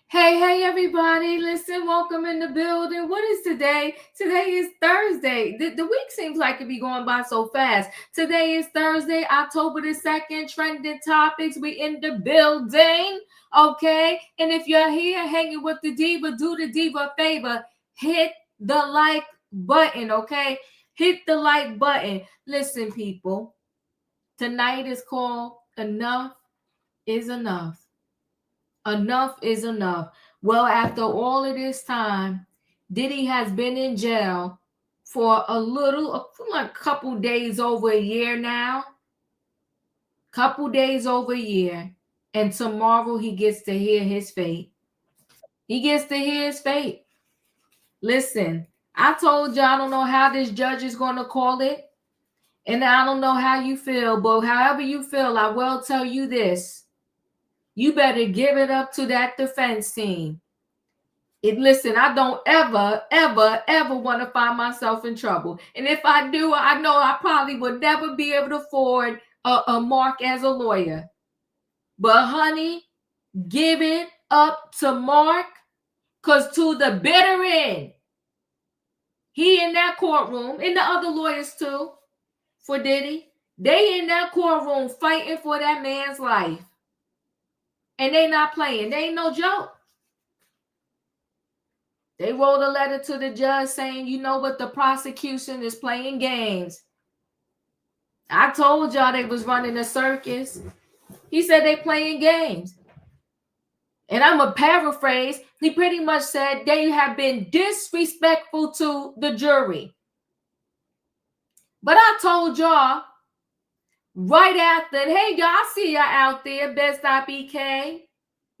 Hey, everybody. Listen, welcome in the building. What is today? Today is Thursday. The week seems like it be going by so fast. Today is Thursday, October the 2nd. Trending topics. We in the building. Okay. And if you're here hanging with the diva, do the diva a favor. Hit the like button. Okay. Hit the like button. Listen, people. Tonight is called Enough is Enough. Enough is enough. Well, after all of this time, Diddy has been in jail for like a couple days over a year now. Couple days over a year. And tomorrow he gets to hear his fate. He gets to hear his fate. Listen, I told you I don't know how this judge is going to call it. And I don't know how you feel, but however you feel, I will tell you this. You better give it up to that defense team. Listen, I don't ever want to find myself in trouble. And if I do, I know I probably would never be able to afford a Mark as a lawyer. But honey, give it up to Mark, because to the bitter end, he in that courtroom, and the other lawyers too, for Diddy, they in that courtroom fighting for that man's life. And they not playing. They ain't no joke. They wrote a letter to the judge saying, you know what, the prosecution is playing games. I told y'all they was running a circus. He said they playing games. And I'm a paraphrase. He pretty much said they have been disrespectful to the jury. But I told y'all right after, hey, y'all, I see y'all out there, Best.BK,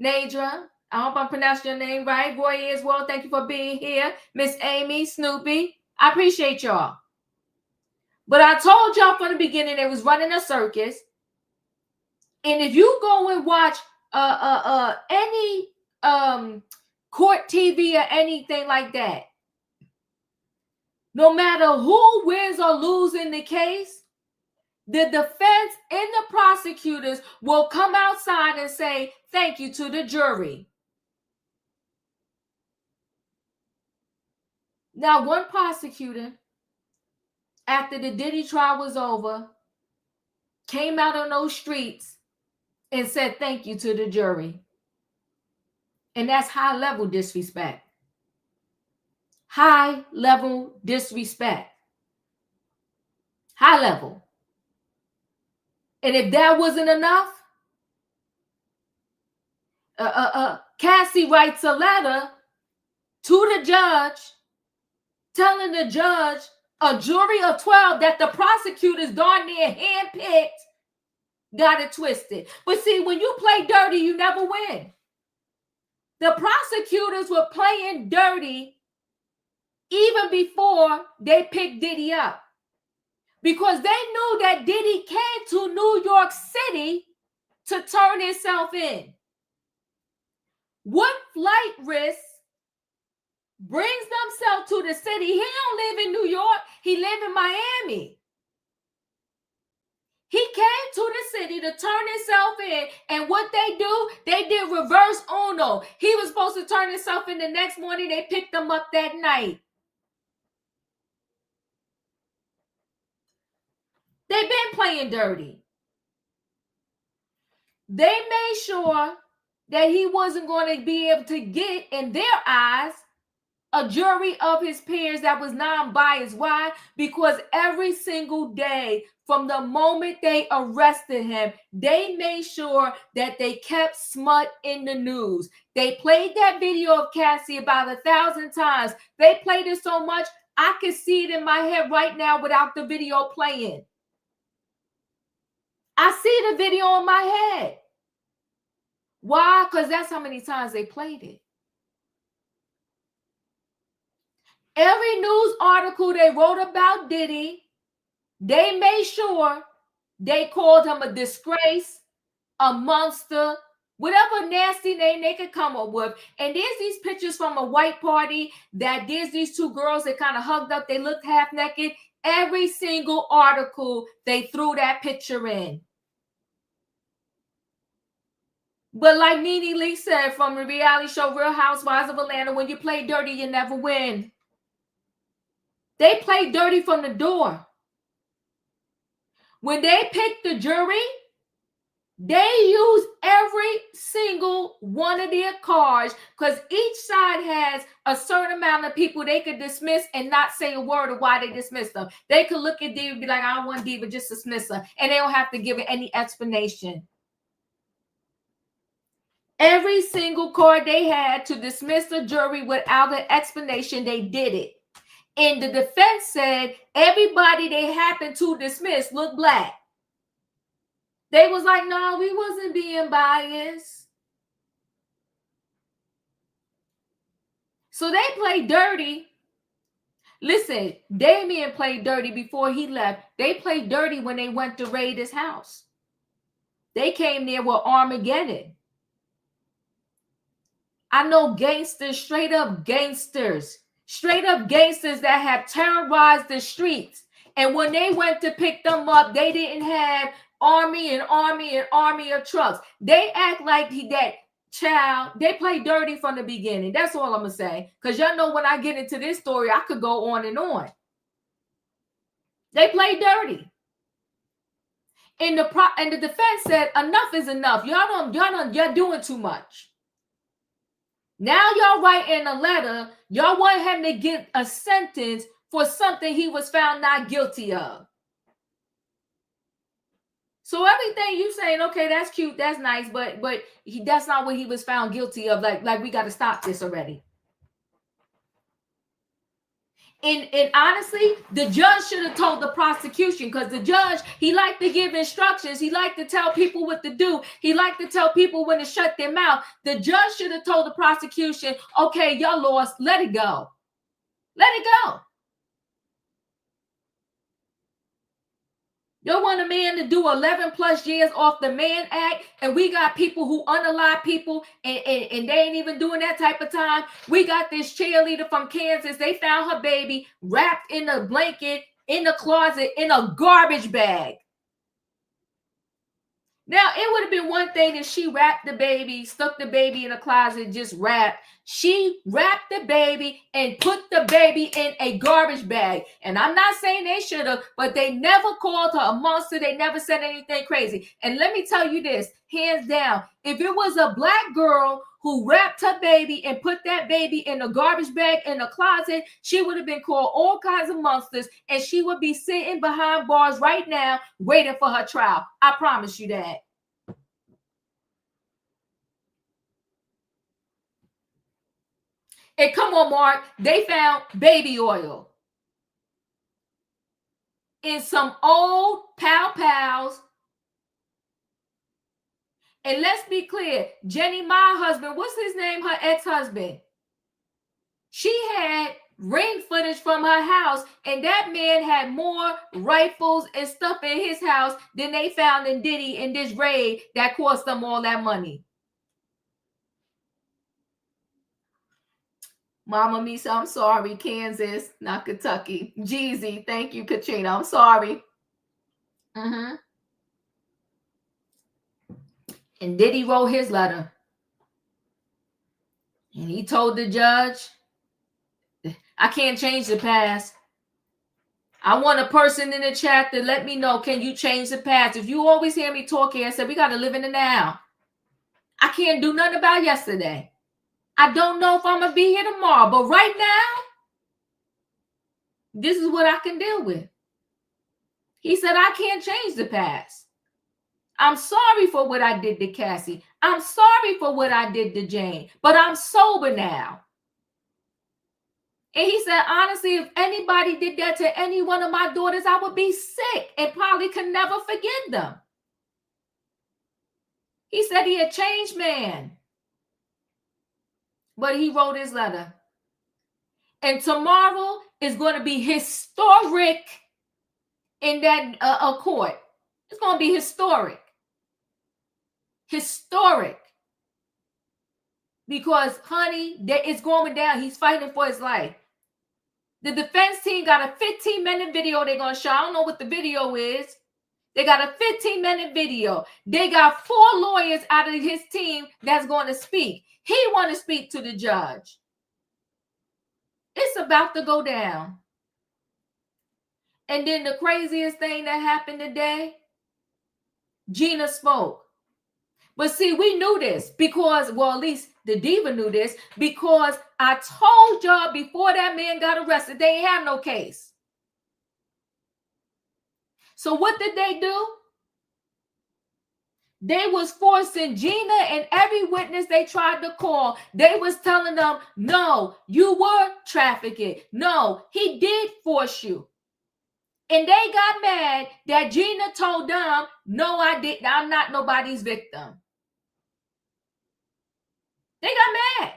Nadra. I hope I pronounced your name right. Roy as well. Thank you for being here. Miss Amy, Snoopy. I appreciate y'all. But I told y'all from the beginning they was running a circus. And if you go and watch any court TV or anything like that, no matter who wins or loses in the case, the defense and the prosecutors will come outside and say thank you to the jury. Now, one prosecutor, after the Diddy trial was over, came out on those streets and said thank you to the jury. And that's high-level disrespect. High-level disrespect. High level. And if that wasn't enough, Cassie writes a letter to the judge telling the judge a jury of 12 that the prosecutors darn near handpicked got it twisted. But see, when you play dirty, you never win. The prosecutors were playing dirty even before they picked Diddy up, because they knew that Diddy came to New York City to turn himself in. What flight risk brings themselves to the city? He don't live in New York. He live in Miami. He came to the city to turn himself in, and what they do, they did reverse Uno. He was supposed to turn himself in the next morning. They picked him up that night. They've been playing dirty. They made sure that he wasn't going to be able to get, in their eyes, a jury of his peers that was non-biased. Why? Because every single day, from the moment they arrested him, they made sure that they kept smut in the news. They played that video of Cassie about 1,000 times. They played it so much, I can see it in my head right now without the video playing. I see the video in my head. Why? Because that's how many times they played it. Every news article they wrote about Diddy, they made sure they called him a disgrace, a monster, whatever nasty name they could come up with. And there's these pictures from a white party that there's these two girls that kind of hugged up. They looked half naked. Every single article, they threw that picture in. But like Nene Lee said from the reality show Real Housewives of Atlanta, when you play dirty, you never win. They play dirty from the door. When they pick the jury, they use every single one of their cards because each side has a certain amount of people they could dismiss and not say a word of why they dismissed them. They could look at Diva and be like, I don't want Diva, just dismiss her. And they don't have to give it any explanation. Every single card they had to dismiss the jury without an explanation, they did it. And the defense said everybody they happened to dismiss looked black. They was like, no, we wasn't being biased. So they played dirty. Listen, Damien played dirty before he left. They played dirty when they went to raid his house. They came there with Armageddon. I know gangsters, straight up gangsters that have terrorized the streets. And when they went to pick them up, they didn't have army of trucks. They act like that child. They play dirty from the beginning. That's all I'm gonna say. Because y'all know when I get into this story, I could go on and on. They play dirty. And the defense said, enough is enough. You're doing too much. Now y'all writing a letter. Y'all want him to get a sentence for something he was found not guilty of. So everything you saying, okay, that's cute, that's nice, but that's not what he was found guilty of. Like we got to stop this already. And honestly, the judge should have told the prosecution, because the judge, he liked to give instructions. He liked to tell people what to do. He liked to tell people when to shut their mouth. The judge should have told the prosecution, okay, y'all lost, let it go. Let it go. You want a man to do 11 plus years off the Mann Act, and we got people who unalive people, and they ain't even doing that type of time. We got this cheerleader from Kansas. They found her baby wrapped in a blanket, in the closet, in a garbage bag. Now, it would have been one thing if she wrapped the baby, stuck the baby in a closet, just wrapped. She wrapped the baby and put the baby in a garbage bag. And I'm not saying they should have, but they never called her a monster. They never said anything crazy. And let me tell you this, hands down, if it was a black girl who wrapped her baby and put that baby in a garbage bag in a closet, she would have been called all kinds of monsters, and she would be sitting behind bars right now waiting for her trial. I promise you that. And come on, Mark, they found baby oil in some old pals. And let's be clear, Jenny, my husband, what's his name? Her ex-husband. She had ring footage from her house, and that man had more rifles and stuff in his house than they found in Diddy in this raid that cost them all that money. Mama Misa, I'm sorry. Kansas, not Kentucky. Jeezy, thank you, Katrina. I'm sorry. And Diddy wrote his letter. And he told the judge, I can't change the past. I want a person in the chat to let me know, can you change the past? If you always hear me talk here, I said, we got to live in the now. I can't do nothing about yesterday. I don't know if I'm going to be here tomorrow, but right now, this is what I can deal with. He said, I can't change the past. I'm sorry for what I did to Cassie. I'm sorry for what I did to Jane, but I'm sober now. And he said, honestly, if anybody did that to any one of my daughters, I would be sick and probably could never forgive them. He said he a changed man. But he wrote his letter. And tomorrow is going to be historic in that court. It's going to be historic. Historic. Because, honey, it's going down. He's fighting for his life. The defense team got a 15-minute video they're going to show. I don't know what the video is. They got a 15-minute video. They got 4 lawyers out of his team that's going to speak. He want to speak to the judge. It's about to go down. And then the craziest thing that happened today, Gina spoke. But see, we knew this because, well, at least the diva knew this, because I told y'all before that man got arrested, they ain't have no case. So what did they do? They was forcing Gina and every witness they tried to call. They was telling them, no, you were trafficking. No, he did force you. And they got mad that Gina told them, no, I didn't. I'm not nobody's victim. They got mad.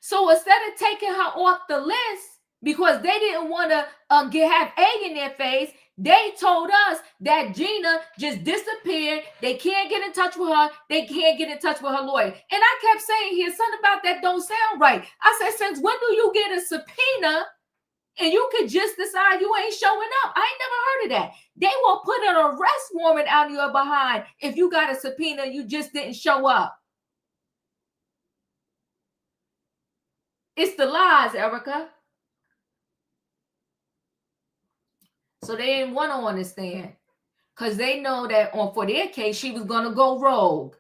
So instead of taking her off the list, because they didn't want to have egg in their face, they told us that Gina just disappeared. They can't get in touch with her. They can't get in touch with her lawyer. And I kept saying here, something about that don't sound right. I said, since when do you get a subpoena and you could just decide you ain't showing up? I ain't never heard of that. They will put an arrest warrant out your behind if you got a subpoena and you just didn't show up. It's the lies, Erica. So they didn't want to understand because they know that for their case, she was going to go rogue.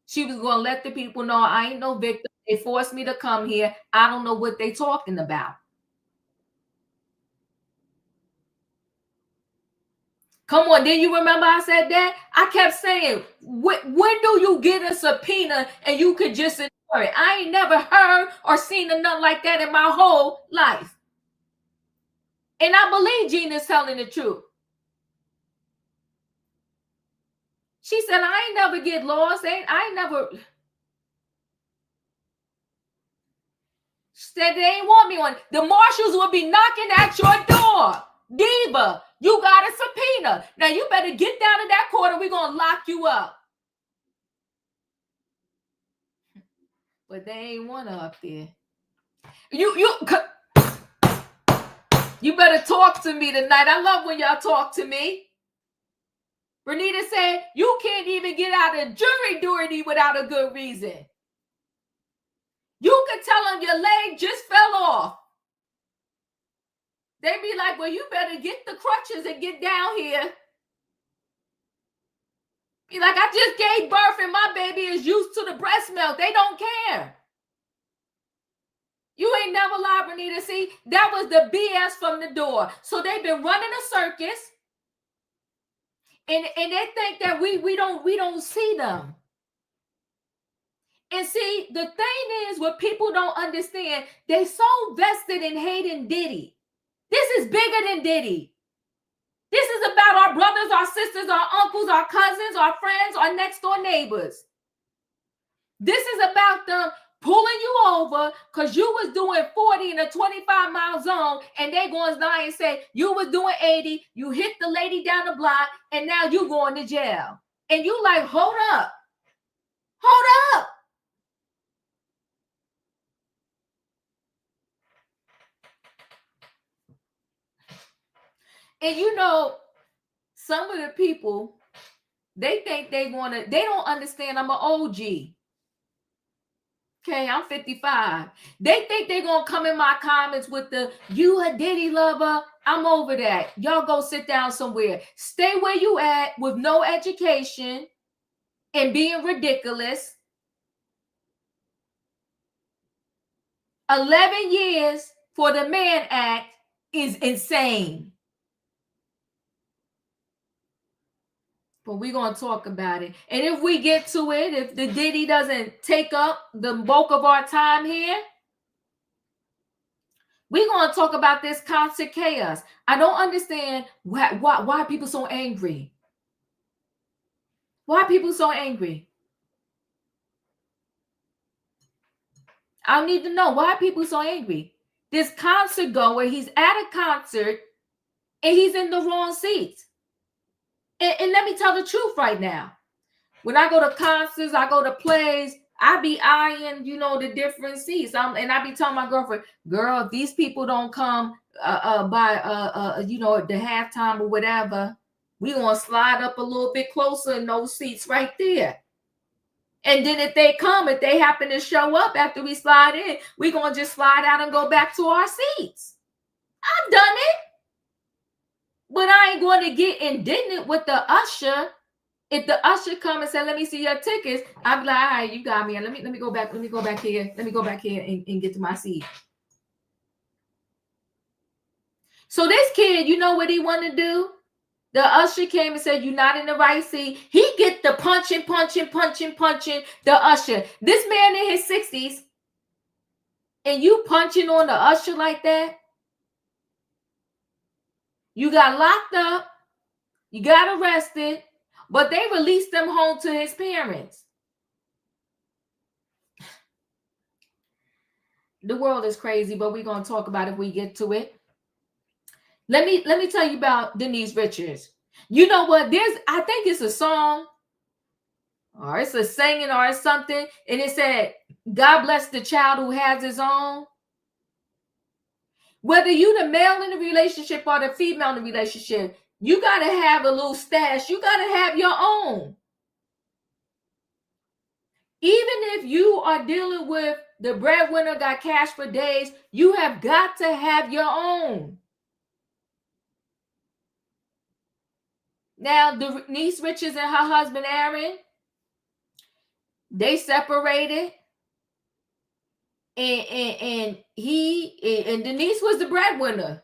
She was going to let the people know I ain't no victim. They forced me to come here. I don't know what they talking about. Come on, didn't you remember I said that? I kept saying, when do you get a subpoena and you could just ignore it? I ain't never heard or seen nothing like that in my whole life. And I believe Gina's telling the truth. She said, I ain't never get lost. I ain't never. She said they ain't want me on. The marshals will be knocking at your door. Diva, you got a subpoena. Now you better get down to that court or we're going to lock you up. But they ain't want her up there. You better talk to me tonight. I love when y'all talk to me. Renita said, you can't even get out of jury duty without a good reason. You could tell them your leg just fell off. They be like, well, you better get the crutches and get down here. Be like, I just gave birth and my baby is used to the breast milk. They don't care. You ain't never lied, Renita. See, that was the BS from the door. So they've been running a circus. And they think that we don't see them. And see, the thing is, what people don't understand, they so vested in hating Diddy. This is bigger than Diddy. This is about our brothers, our sisters, our uncles, our cousins, our friends, our next door neighbors. This is about them pulling you over because you was doing 40 in a 25-mile zone, and they going to lie and say you was doing 80, you hit the lady down the block, and now you going to jail. And you like, hold up. Hold up. And you know, some of the people, they think they don't understand I'm an OG. Okay, I'm 55. They think they're going to come in my comments with the, you a Diddy lover. I'm over that. Y'all go sit down somewhere. Stay where you at with no education and being ridiculous. 11 years for the Mann Act is insane. But we're going to talk about it. And if we get to it, if the Diddy doesn't take up the bulk of our time here, we're going to talk about this concert chaos. I don't understand why people so angry. Why people so angry? I need to know why people so angry. This concert goer, he's at a concert and he's in the wrong seat. And let me tell the truth right now. When I go to concerts, I go to plays, I be eyeing, the different seats. And I be telling my girlfriend, girl, if these people don't come by the halftime or whatever, We gonna slide up a little bit closer in those seats right there. And then if they happen to show up after we slide in, we gonna just slide out and go back to our seats. I've done it. But I ain't going to get indignant with the usher. If the usher come and say, "Let me see your tickets," I'll be like, "All right, you got me. Let me go back. Let me go back here. Let me go back here and get to my seat." So this kid, you know what he want to do? The usher came and said, "You're not in the right seat." He get the punching the usher. This man in his 60s, and you punching on the usher like that? You got locked up. You got arrested, but they released him home to his parents. The world is crazy, but we're going to talk about it if we get to it. Let me tell you about Denise Richards. You know what? I think it's a song, or it's a singing, or it's something, and it said, "God bless the child who has his own." Whether you the male in the relationship or the female in the relationship, you got to have a little stash. You got to have your own. Even if you are dealing with the breadwinner got cash for days, you have got to have your own. Now, Denise Richards and her husband, Aaron, they separated. And Denise was the breadwinner.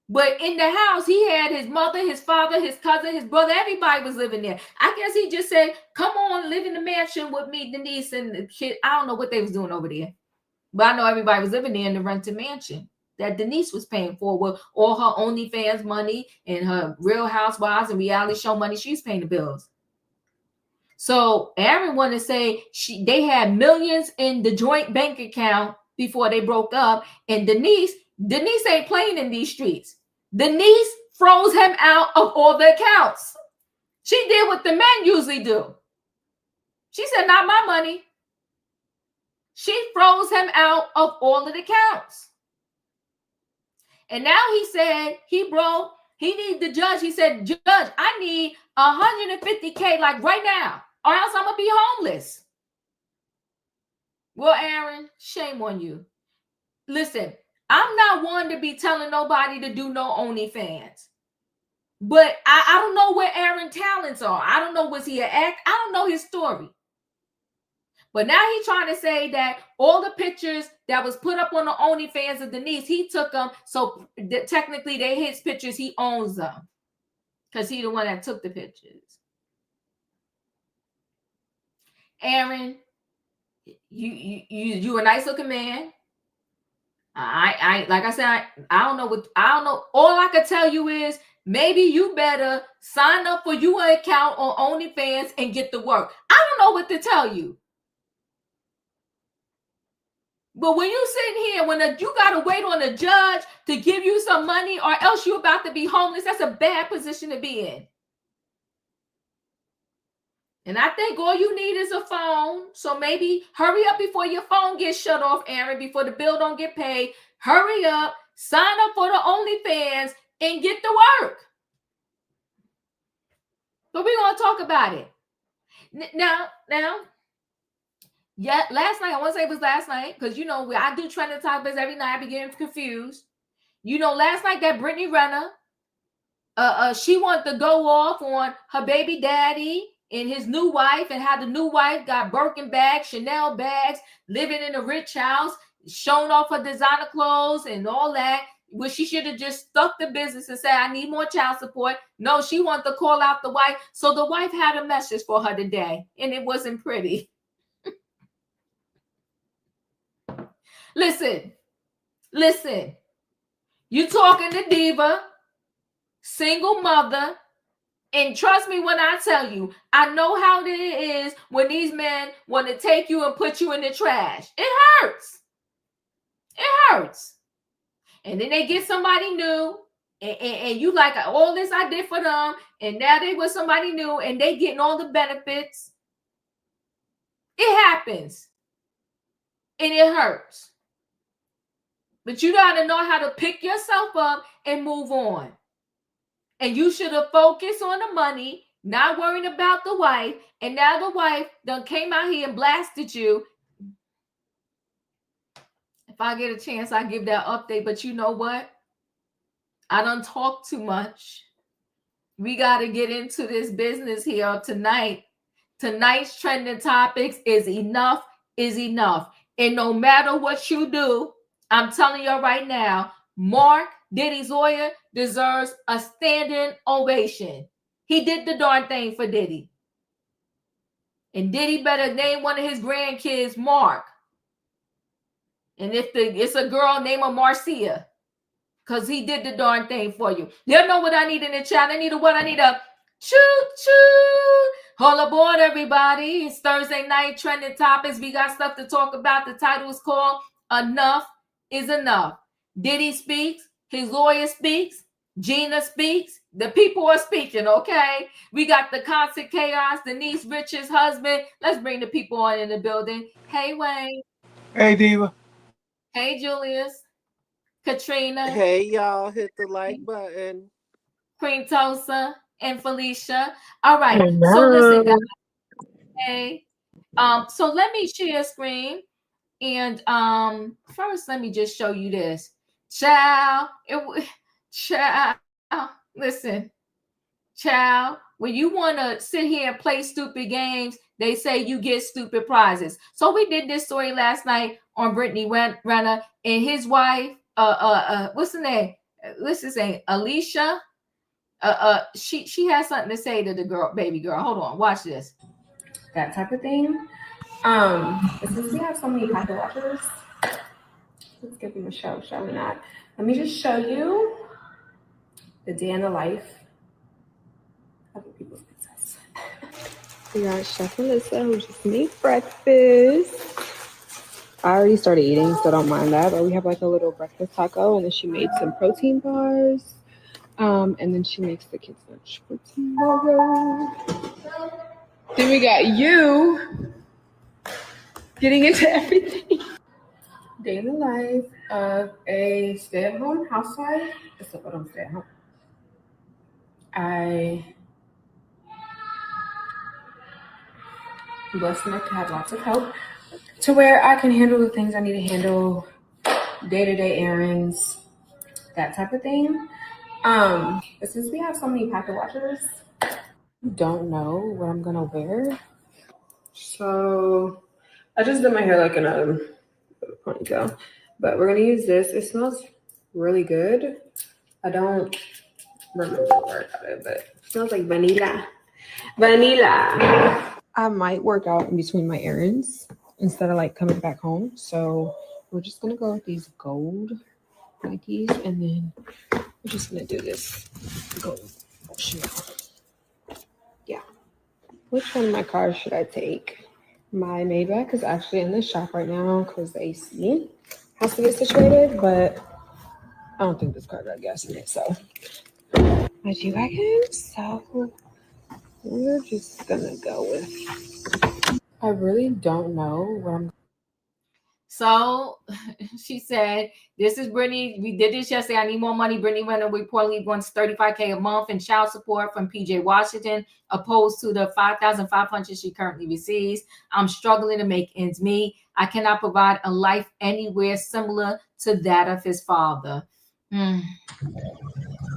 But in the house, he had his mother, his father, his cousin, his brother. Everybody was living there. I guess he just said, "Come on, live in the mansion with me, Denise." And the kid, I don't know what they was doing over there. But I know everybody was living there in the rented mansion that Denise was paying for with all her OnlyFans money and her Real Housewives and reality show money. She was paying the bills. So Aaron wanted to say they had millions in the joint bank account before they broke up. And Denise ain't playing in these streets. Denise froze him out of all the accounts. She did what the men usually do. She said, "Not my money." She froze him out of all of the accounts. And now he said he needs the judge. He said, "Judge, I need $150K like right now, or else I'm going to be homeless." Well, Aaron, shame on you. Listen, I'm not one to be telling nobody to do no OnlyFans. But I don't know where Aaron's talents are. I don't know, was he an act? I don't know his story. But now he's trying to say that all the pictures that was put up on the OnlyFans of Denise, he took them. So technically they his pictures, he owns them. Because he's the one that took the pictures. Aaron, you a nice looking man. I like I said, I don't know. All I can tell you is maybe you better sign up for your account on OnlyFans and get to work. I don't know what to tell you. But when you sitting here, you got to wait on a judge to give you some money or else you're about to be homeless, that's a bad position to be in. And I think all you need is a phone. So maybe hurry up before your phone gets shut off, Aaron, before the bill don't get paid. Hurry up, sign up for the OnlyFans, and get to work. But we're going to talk about it. Now, yeah, last night, I want to say it was last night, because, I do trending topics every night. I be getting confused. Last night that Brittany Renner, she wanted to go off on her baby daddy and his new wife, and how the new wife got Birkin bags, Chanel bags, living in a rich house, showing off her designer clothes and all that. Well, she should have just stuck to business and said, "I need more child support." No, she wanted to call out the wife. So the wife had a message for her today, and it wasn't pretty. Listen. You talking to diva, single mother, and trust me when I tell you, I know how it is when these men want to take you and put you in the trash. It hurts. And then they get somebody new, and you like, all this I did for them, and now they with somebody new, and they getting all the benefits. It happens. And it hurts. But you got to know how to pick yourself up and move on. And you should have focused on the money, not worrying about the wife. And now the wife done came out here and blasted you. If I get a chance, I give that update. But you know what? I done talk too much. We got to get into this business here tonight. Tonight's trending topics is enough is enough. And no matter what you do, I'm telling you right now, Mark Diddy's lawyer deserves a standing ovation. He did the darn thing for Diddy. And Diddy better name one of his grandkids Mark. And if it's a girl, name her Marcia. Because he did the darn thing for you. You know what I need in the chat? I need a what? I need a choo-choo. All aboard, everybody. It's Thursday night trending topics. We got stuff to talk about. The title is called Enough is Enough. Diddy speaks. His lawyer speaks. Gina speaks. The people are speaking, okay? We got the concert chaos. Denise Richards' husband. Let's bring the people on in the building. Hey, Wayne. Hey, Diva. Hey, Julius. Katrina. Hey, y'all. Hit the like button. Queen Tosa and Felicia. All right. Hello. So listen, guys. Okay. So let me share screen. And first let me just show you this. Child, listen. Child, when you want to sit here and play stupid games, they say you get stupid prizes. So we did this story last night on Brittany Renner and his wife. What's the name? What's his name? Alicia. She has something to say to the baby girl. Hold on, watch this. That type of thing. Since we have so many pocket watchers, let's give them a show, shall we not? Let me just show you the day in the life of a people's princess. We got Chef Melissa who just made breakfast. I already started eating, so don't mind that. But we have like a little breakfast taco, and then she made some protein bars. And then she makes the kids lunch for tomorrow. Then we got you getting into everything. Day in the life of a stay-at-home housewife. Except I don't stay at home. I'm blessed enough to have lots of help to where I can handle the things I need to handle, day-to-day errands, that type of thing. But since we have so many pocket watchers, I don't know what I'm gonna wear. So I just did my hair like in a ponytail, but we're gonna use this. It smells really good. I don't remember where I got it, but it smells like vanilla. I might work out in between my errands instead of like coming back home. So we're just gonna go with these gold Nikes, and then we're just gonna do this gold Chanel. Yeah. Which one of my cars should I take? My Maybach is actually in the shop right now because the AC has to get situated, but I don't think this car got gas in it, so my G-Wagon. So we're just gonna go with. I really don't know what I'm. So she said, this is Brittany. We did this yesterday. I need more money. Brittany Renner reportedly wants $35K a month in child support from PJ Washington, opposed to the $5,500 she currently receives. I'm struggling to make ends meet. I cannot provide a life anywhere similar to that of his father. And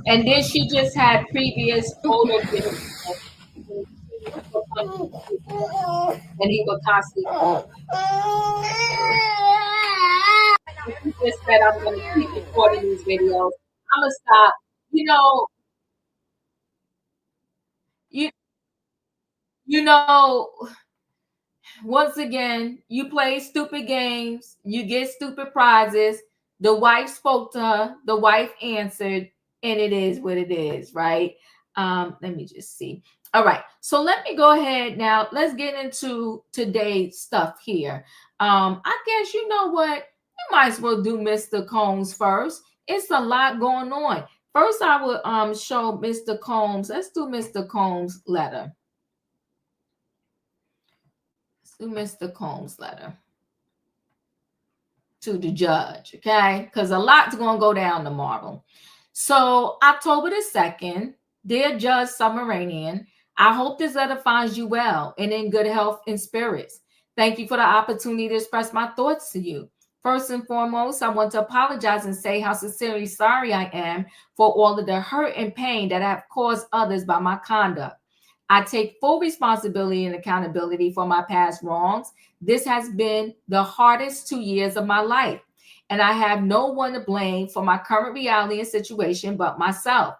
then she just had previous photo and he would constantly. He just said, I'm going to keep recording these videos. I'm going to stop. You know, once again, you play stupid games, you get stupid prizes. The wife spoke to her, the wife answered, and it is what it is, right? Let me just see. All right, so let me go ahead now. Let's get into today's stuff here. I guess you know what? You might as well do Mr. Combs first. It's a lot going on. First, I would show Mr. Combs. Let's do Mr. Combs' letter. To Mr. Combs' letter to the judge, okay? Because a lot's going to go down tomorrow. So October the 2nd, Dear Judge Submarinian, I hope this letter finds you well and in good health and spirits. Thank you for the opportunity to express my thoughts to you. First and foremost, I want to apologize and say how sincerely sorry I am for all of the hurt and pain that I have caused others by my conduct. I take full responsibility and accountability for my past wrongs. This has been the hardest 2 years of my life, and I have no one to blame for my current reality and situation but myself.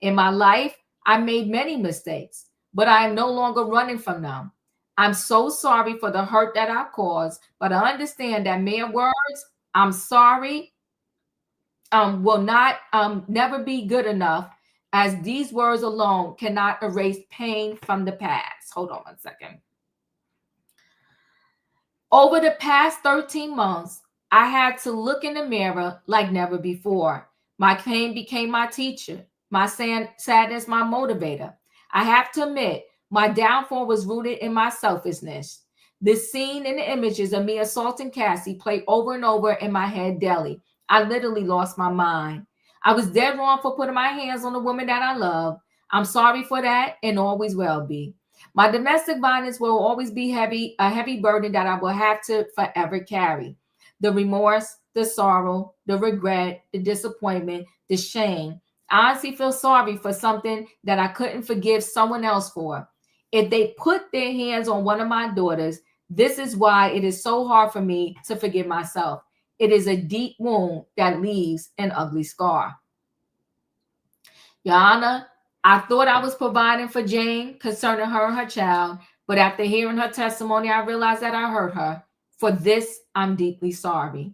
In my life, I made many mistakes, but I am no longer running from them. I'm so sorry for the hurt that I caused, but I understand that mere words, I'm sorry, will not never be good enough, as these words alone cannot erase pain from the past. Hold on one second. Over the past 13 months, I had to look in the mirror like never before. My pain became my teacher, my sadness my motivator. I have to admit, my downfall was rooted in my selfishness. This scene and the images of me assaulting Cassie played over and over in my head daily. I literally lost my mind. I was dead wrong for putting my hands on the woman that I love. I'm sorry for that and always will be. My domestic violence will always be a heavy burden that I will have to forever carry. The remorse, the sorrow, the regret, the disappointment, the shame. I honestly feel sorry for something that I couldn't forgive someone else for. If they put their hands on one of my daughters, this is why it is so hard for me to forgive myself. It is a deep wound that leaves an ugly scar. Your Honor, I thought I was providing for Jane concerning her and her child, but after hearing her testimony, I realized that I hurt her. For this, I'm deeply sorry.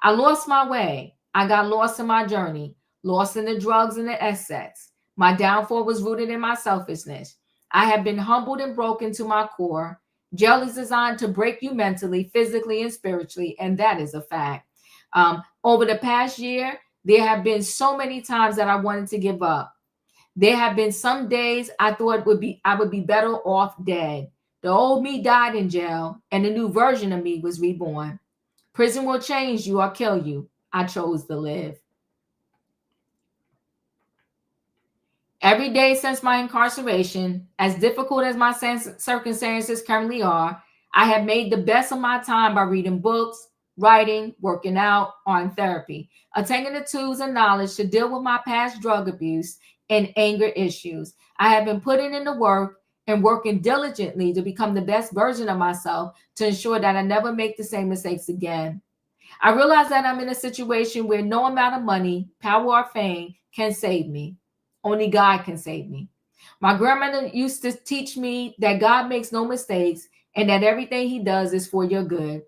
I lost my way. I got lost in my journey, lost in the drugs and the assets. My downfall was rooted in my selfishness. I have been humbled and broken to my core. Jail is designed to break you mentally, physically, and spiritually, and that is a fact. Over the past year, there have been so many times that I wanted to give up. There have been some days I thought I would be better off dead. The old me died in jail, and the new version of me was reborn. Prison will change you or kill you. I chose to live. Every day since my incarceration, as difficult as my circumstances currently are, I have made the best of my time by reading books, writing, working out, or in therapy, attaining the tools and knowledge to deal with my past drug abuse and anger issues. I have been putting in the work and working diligently to become the best version of myself to ensure that I never make the same mistakes again. I realize that I'm in a situation where no amount of money, power, or fame can save me. Only God can save me. My grandmother used to teach me that God makes no mistakes and that everything he does is for your good.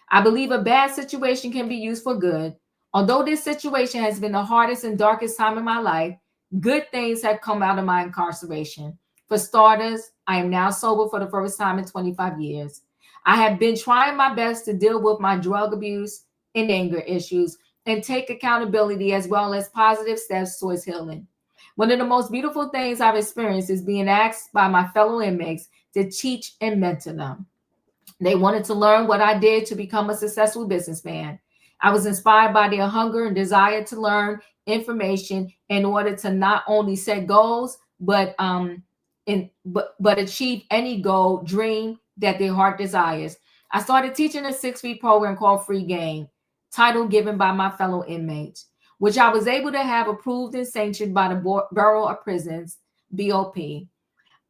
I believe a bad situation can be used for good. Although this situation has been the hardest and darkest time in my life, good things have come out of my incarceration. For starters, I am now sober for the first time in 25 years. I have been trying my best to deal with my drug abuse and anger issues and take accountability as well as positive steps towards healing. One of the most beautiful things I've experienced is being asked by my fellow inmates to teach and mentor them. They wanted to learn what I did to become a successful businessman. I was inspired by their hunger and desire to learn information in order to not only set goals, but achieve any goal, dream that their heart desires. I started teaching a 6-week program called Free Game, title given by my fellow inmates, which I was able to have approved and sanctioned by the Bureau of Prisons, BOP.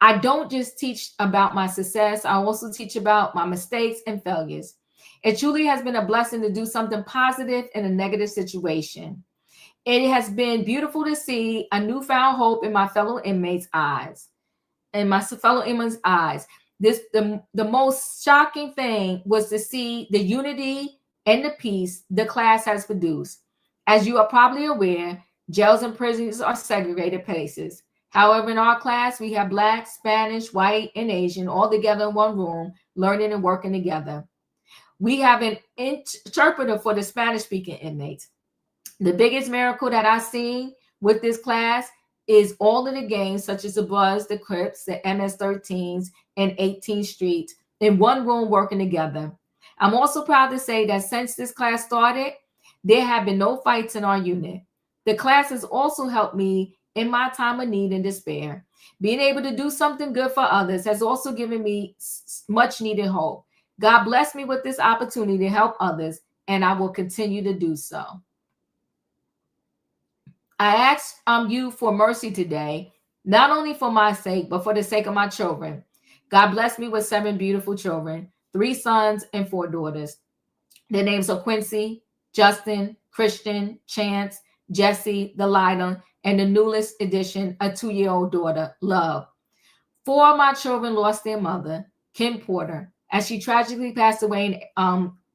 I don't just teach about my success, I also teach about my mistakes and failures. It truly has been a blessing to do something positive in a negative situation. It has been beautiful to see a newfound hope in my fellow inmates' eyes. The most shocking thing was to see the unity and the peace the class has produced. As you are probably aware, jails and prisons are segregated places. However, in our class, we have Black, Spanish, white, and Asian all together in one room, learning and working together. We have an interpreter for the Spanish-speaking inmates. The biggest miracle that I've seen with this class is all of the gangs, such as the Bloods, the Crips, the MS-13s, and 18th Street, in one room working together. I'm also proud to say that since this class started, there have been no fights in our unit. The class has also helped me in my time of need and despair. Being able to do something good for others has also given me much needed hope. God bless me with this opportunity to help others, and I will continue to do so. I ask you for mercy today, not only for my sake, but for the sake of my children. God bless me with 7 beautiful children, 3 sons and 4 daughters. Their names are Quincy, Justin, Christian, Chance, Jesse, Delilah, and the newest addition, a 2-year-old daughter, Love. 4 of my children lost their mother, Kim Porter, as she tragically passed away in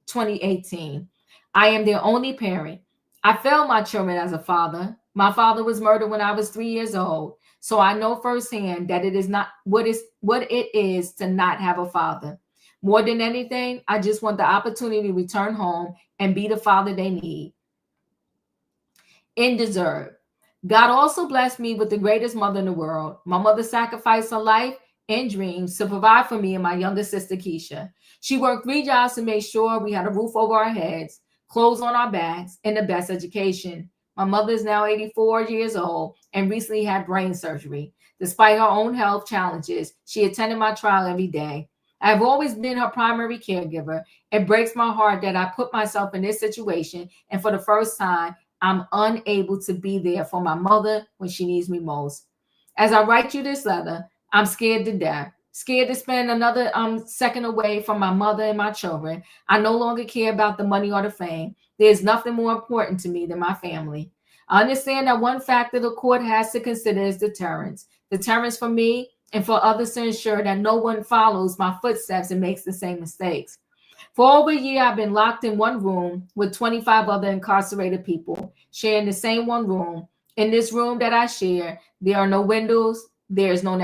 2018. I am their only parent. I failed my children as a father. My father was murdered when I was 3 years old, so I know firsthand that it is not what it is to not have a father. More than anything, I just want the opportunity to return home and be the father they need and deserve. God also blessed me with the greatest mother in the world. My mother sacrificed her life and dreams to provide for me and my younger sister, Keisha. She worked 3 jobs to make sure we had a roof over our heads, clothes on our backs, and the best education. My mother is now 84 years old and recently had brain surgery. Despite her own health challenges, she attended my trial every day. I have always been her primary caregiver. It breaks my heart that I put myself in this situation, and for the first time, I'm unable to be there for my mother when she needs me most. As I write you this letter, I'm scared to death, scared to spend another second away from my mother and my children. I no longer care about the money or the fame. There's nothing more important to me than my family. I understand that one factor the court has to consider is deterrence. Deterrence for me and for others to ensure that no one follows my footsteps and makes the same mistakes. For over a year, I've been locked in one room with 25 other incarcerated people, sharing the same one room. In this room that I share, there are no windows. There is no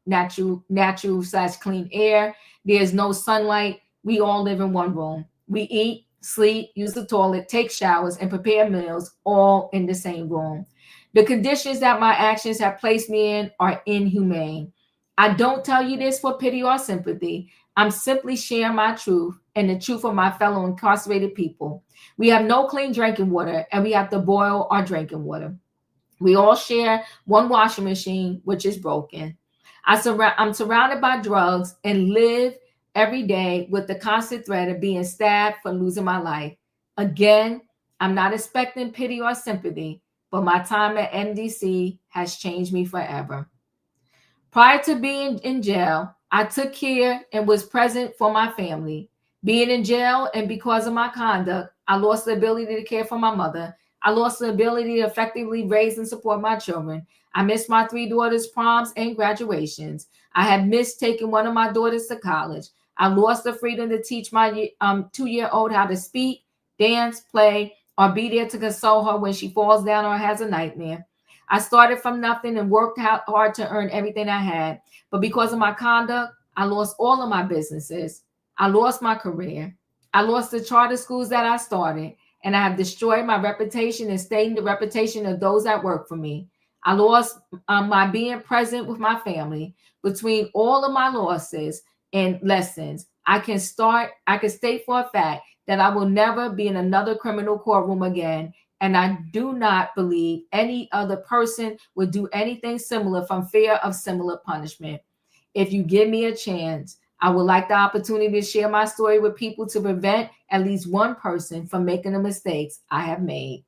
natural/clean air. There is no sunlight. We all live in one room. We eat, sleep, use the toilet, take showers, and prepare meals all in the same room. The conditions that my actions have placed me in are inhumane. I don't tell you this for pity or sympathy. I'm simply sharing my truth and the truth of my fellow incarcerated people. We have no clean drinking water, and we have to boil our drinking water. We all share one washing machine, which is broken. I'm surrounded by drugs and live every day with the constant threat of being stabbed for losing my life. Again, I'm not expecting pity or sympathy, but my time at MDC has changed me forever. Prior to being in jail, I took care and was present for my family. Being in jail and because of my conduct, I lost the ability to care for my mother. I lost the ability to effectively raise and support my children. I missed my 3 daughters' proms and graduations. I had missed taking one of my daughters to college. I lost the freedom to teach my 2-year-old how to speak, dance, play, or be there to console her when she falls down or has a nightmare. I started from nothing and worked hard to earn everything I had. But because of my conduct, I lost all of my businesses. I lost my career. I lost the charter schools that I started. And I have destroyed my reputation and stained the reputation of those that work for me. I lost my being present with my family. Between all of my losses and lessons, I can state for a fact that I will never be in another criminal courtroom again. And I do not believe any other person would do anything similar from fear of similar punishment. If you give me a chance, I would like the opportunity to share my story with people to prevent at least one person from making the mistakes I have made.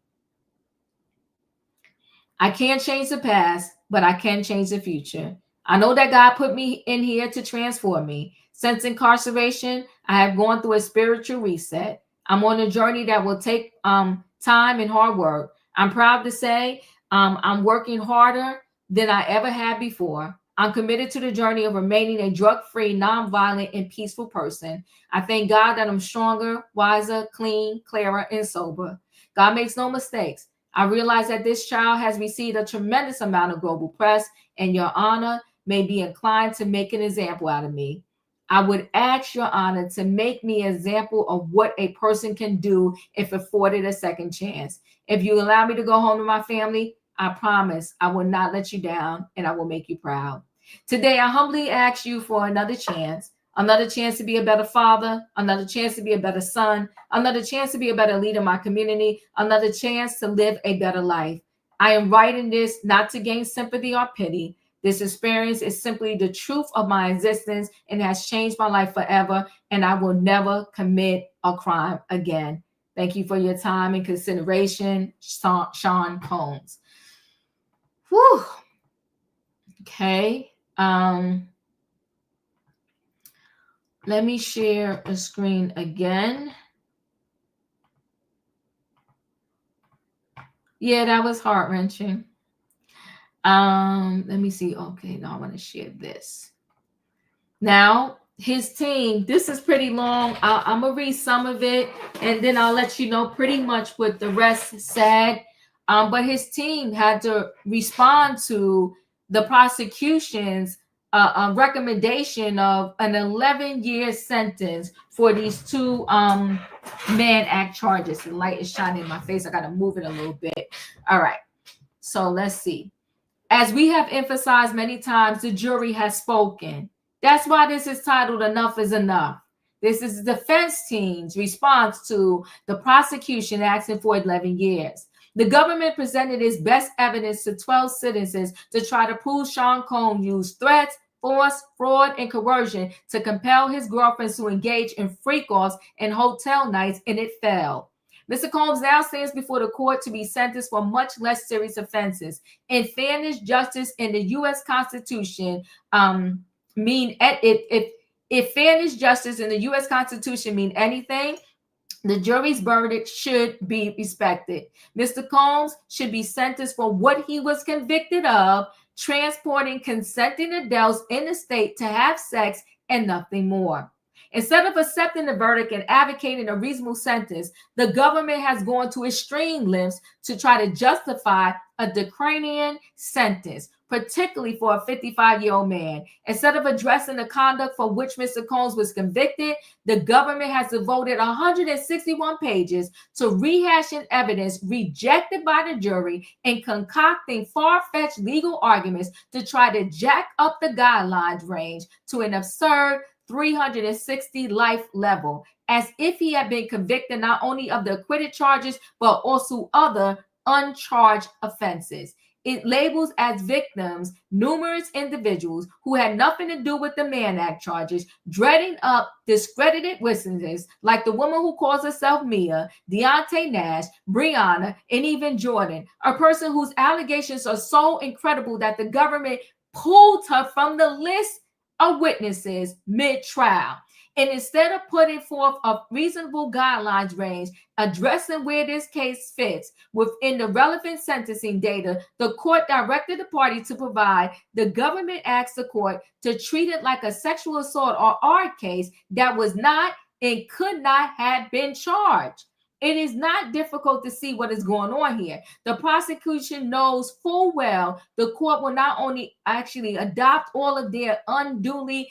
I can't change the past, but I can change the future. I know that God put me in here to transform me. Since incarceration, I have gone through a spiritual reset. I'm on a journey that will take time and hard work. I'm proud to say I'm working harder than I ever had before. I'm committed to the journey of remaining a drug-free, nonviolent, and peaceful person. I thank God that I'm stronger, wiser, clean, clearer, and sober. God makes no mistakes. I realize that this child has received a tremendous amount of global press, and Your Honor may be inclined to make an example out of me. I would ask Your Honor to make me an example of what a person can do if afforded a second chance. If you allow me to go home to my family, I promise I will not let you down, and I will make you proud. Today, I humbly ask you for another chance to be a better father, another chance to be a better son, another chance to be a better leader in my community, another chance to live a better life. I am writing this not to gain sympathy or pity. This experience is simply the truth of my existence and has changed my life forever, and I will never commit a crime again. Thank you for your time and consideration, Sean Combs. Whew. Okay. Let me share a screen again. Yeah, that was heart-wrenching. Let me see. Okay, now I want to share this. Now, his team, this is pretty long. I'm going to read some of it, and then I'll let you know pretty much what the rest said. But his team had to respond to the prosecution's recommendation of an 11-year sentence for these two Mann Act charges. The light is shining in my face. I got to move it a little bit. All right. So let's see. As we have emphasized many times, the jury has spoken. That's why this is titled Enough is Enough. This is the defense team's response to the prosecution asking for 11 years. The government presented its best evidence to 12 citizens to try to prove Sean Combs used threats, force, fraud, and coercion to compel his girlfriends to engage in freak-offs and hotel nights, and it failed. Mr. Combs now stands before the court to be sentenced for much less serious offenses. In fairness, justice, and the U.S. Constitution if fairness, justice, and the U.S. Constitution mean anything, the jury's verdict should be respected. Mr. Combs should be sentenced for what he was convicted of, transporting consenting adults in the state to have sex and nothing more. Instead of accepting the verdict and advocating a reasonable sentence, the government has gone to extreme lengths to try to justify a draconian sentence, particularly for a 55-year-old man. Instead of addressing the conduct for which Mr. Combs was convicted, the government has devoted 161 pages to rehashing evidence rejected by the jury and concocting far-fetched legal arguments to try to jack up the guidelines range to an absurd 360 life level, as if he had been convicted not only of the acquitted charges, but also other uncharged offenses. It labels as victims numerous individuals who had nothing to do with the Mann Act charges, dreading up discredited witnesses like the woman who calls herself Mia, Deontay Nash, Brianna, and even Jordan, a person whose allegations are so incredible that the government pulled her from the list of witnesses mid-trial. And instead of putting forth a reasonable guidelines range addressing where this case fits within the relevant sentencing data, the court directed the party to provide. The government asked the court to treat it like a sexual assault or art case that was not and could not have been charged. It is not difficult to see what is going on here. The prosecution knows full well the court will not only actually adopt all of their unduly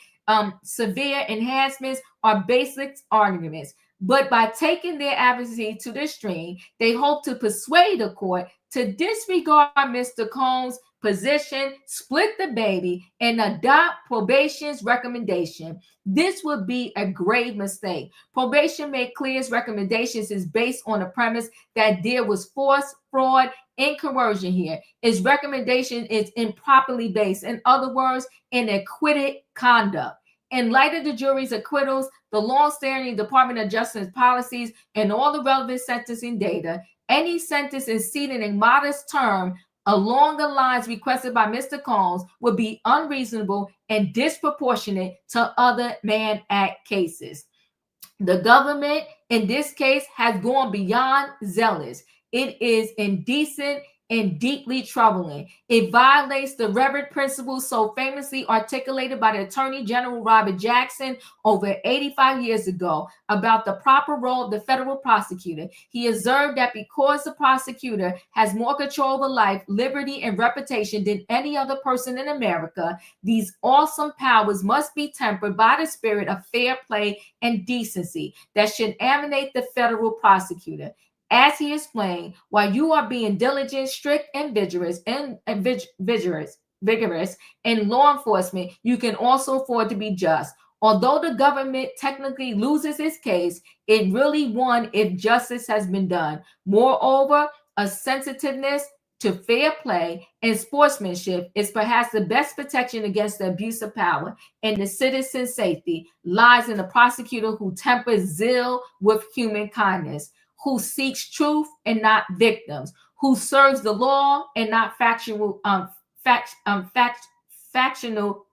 severe enhancements or basic arguments, but by taking their advocacy to the extreme, they hope to persuade the court to disregard Mr. Combs' position, split the baby, and adopt probation's recommendation. This would be a grave mistake. Probation made clear its recommendations is based on the premise that there was force, fraud, and coercion here. Its recommendation is improperly based. In other words, in acquitted conduct. In light of the jury's acquittals, the long-standing Department of Justice policies, and all the relevant sentencing data, any sentence exceeding a modest term along the lines requested by Mr. Combs would be unreasonable and disproportionate to other Mann Act cases. The government, in this case, has gone beyond zealous. It is indecent and deeply troubling. It violates the revered principles so famously articulated by the Attorney General Robert Jackson over 85 years ago about the proper role of the federal prosecutor. He observed that because the prosecutor has more control over life, liberty, and reputation than any other person in America, these awesome powers must be tempered by the spirit of fair play and decency that should animate the federal prosecutor. As he explained, while you are being diligent, strict, and vigorous in law enforcement, you can also afford to be just. Although the government technically loses its case, it really won if justice has been done. Moreover, a sensitiveness to fair play and sportsmanship is perhaps the best protection against the abuse of power, and the citizen's safety lies in the prosecutor who tempers zeal with human kindness, who seeks truth and not victims, who serves the law and not factional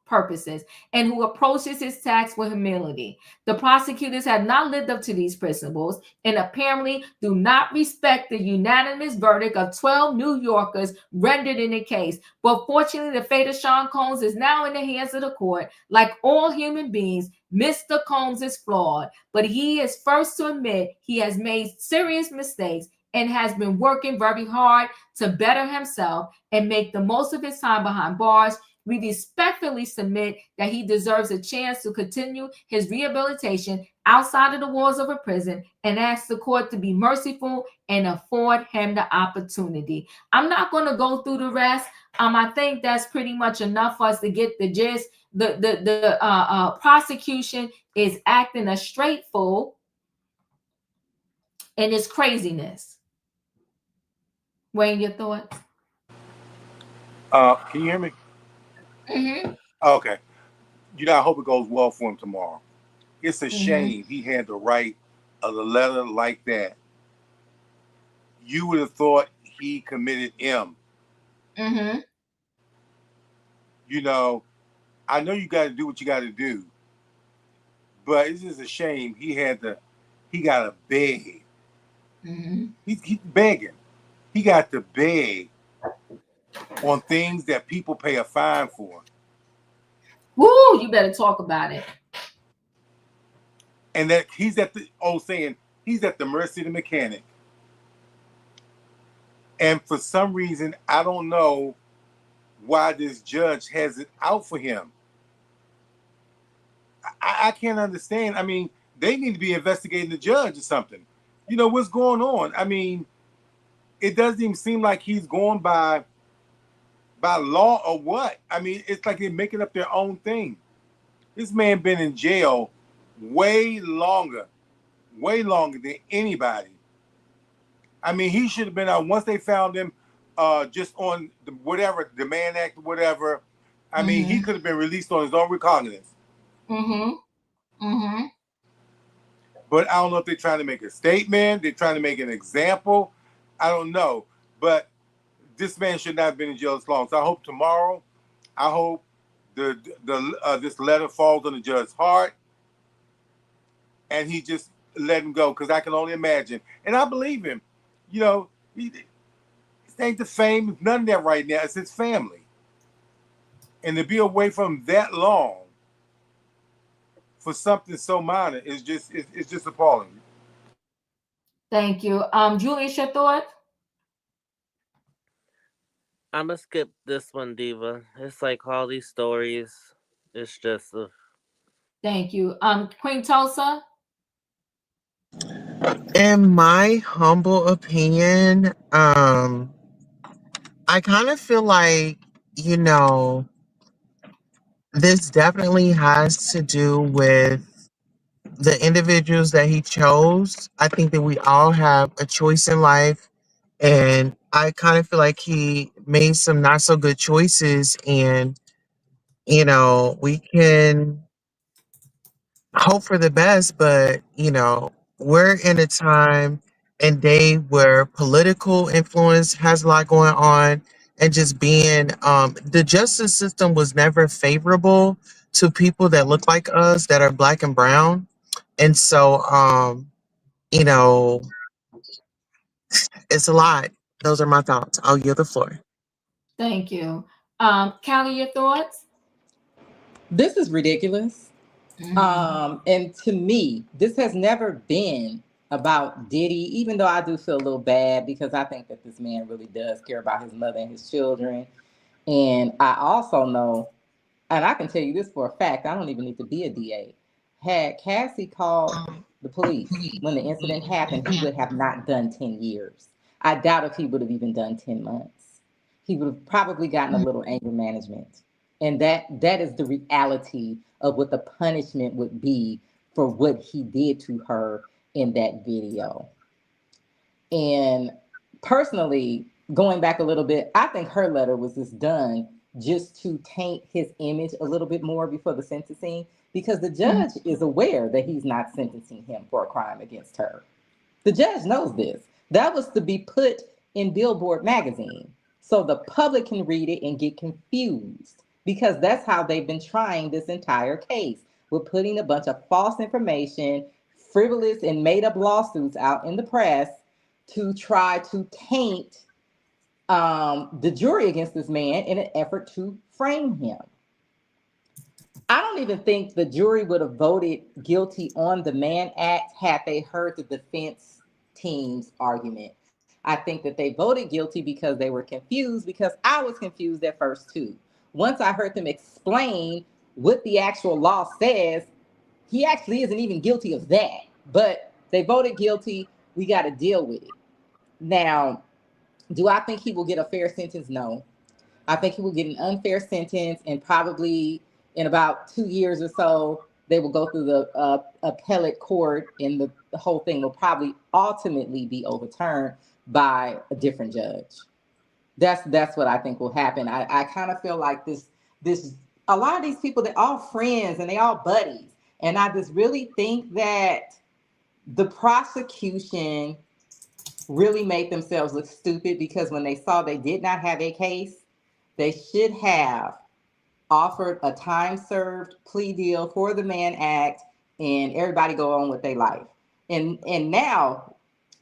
purposes, and who approaches his task with humility. The prosecutors have not lived up to these principles and apparently do not respect the unanimous verdict of 12 New Yorkers rendered in the case. But fortunately, the fate of Sean Combs is now in the hands of the court. Like all human beings, Mr. Combs is flawed, but he is first to admit he has made serious mistakes and has been working very hard to better himself and make the most of his time behind bars. We respectfully submit that he deserves a chance to continue his rehabilitation outside of the walls of a prison and ask the court to be merciful and afford him the opportunity. I'm not going to go through the rest. I think that's pretty much enough for us to get the gist. The prosecution is acting a straight fool and it's craziness. Wayne, your thoughts? Can you hear me? Mm-hmm. Okay. I hope it goes well for him tomorrow. It's a shame he had to write a letter like that. You would have thought he committed M. Mm-hmm. I know you got to do what you got to do, but it's just a shame he got to beg. Mm-hmm. He's begging. He got to beg on things that people pay a fine for. Woo, you better talk about it. And that he's at the mercy of the mechanic. And for some reason, I don't know why this judge has it out for him. I can't understand. I mean, they need to be investigating the judge or something. What's going on? I mean, it doesn't even seem like he's going by law or what. I mean, it's like they're making up their own thing. This man been in jail way longer than anybody. I mean, he should have been out once they found him just on the Mann Act, whatever. I mean, he could have been released on his own recognizance. But I don't know if they're trying to make a statement. They're trying to make an example. I don't know. But this man should not have been in jail as long. So I hope tomorrow, this letter falls on the judge's heart and he just let him go, because I can only imagine. And I believe him. It ain't the fame, none of that right now. It's his family. And to be away from that long for something so minor is just appalling. Thank you. Julius, your thought? I'm gonna skip this one, Diva. It's like all these stories. It's just. Thank you. Queen Tulsa? In my humble opinion, I kind of feel like, this definitely has to do with the individuals that he chose. I think that we all have a choice in life, and I kind of feel like he made some not so good choices, and we can hope for the best, but we're in a time and day where political influence has a lot going on, and just being the justice system was never favorable to people that look like us, that are black and brown. And so you know it's a lot. Those are my thoughts. I'll yield the floor. Thank you. Callie, your thoughts? This is ridiculous. And to me, this has never been about Diddy, even though I do feel a little bad because I think that this man really does care about his mother and his children. And I also know, and I can tell you this for a fact, I don't even need to be a DA. Had Cassie called the police when the incident happened, he would have not done 10 years. I doubt if he would have even done 10 months. He would have probably gotten a little anger management. And that is the reality of what the punishment would be for what he did to her in that video. And personally, going back a little bit, I think her letter was just done just to taint his image a little bit more before the sentencing, because the judge is aware that he's not sentencing him for a crime against her. The judge knows this. That was to be put in Billboard magazine so the public can read it and get confused, because that's how they've been trying this entire case, with putting a bunch of false information, frivolous and made up lawsuits out in the press to try to taint the jury against this man in an effort to frame him. I don't even think the jury would have voted guilty on the Mann Act had they heard the defense team's argument. I think that they voted guilty because they were confused, because I was confused at first too. Once I heard them explain what the actual law says, he actually isn't even guilty of that. But they voted guilty. We got to deal with it. Now, do I think he will get a fair sentence? No. I think he will get an unfair sentence, and probably in about 2 years or so, they will go through the appellate court, and the whole thing will probably ultimately be overturned by a different judge. That's what I think will happen. I kind of feel like this a lot of these people, they're all friends and they all buddies. And I just really think that the prosecution really made themselves look stupid, because when they saw they did not have a case, they should have offered a time-served plea deal for the Mann Act and everybody go on with their life. And now,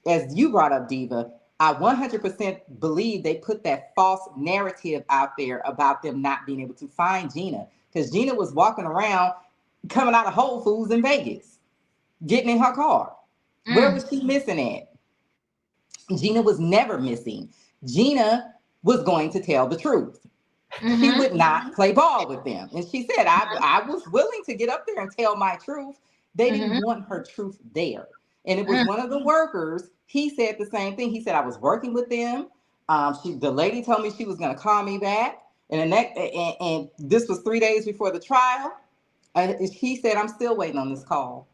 as you brought up, Diva, I 100% believe they put that false narrative out there about them not being able to find Gina, because Gina was walking around coming out of Whole Foods in Vegas, getting in her car. Where was she missing at? Gina was never missing. Gina was going to tell the truth. She would not play ball with them. And she said, I was willing to get up there and tell my truth. They didn't want her truth there. And it was one of the workers. He said the same thing. He said, I was working with them. The lady told me she was going to call me back. And this was 3 days before the trial. He said, I'm still waiting on this call.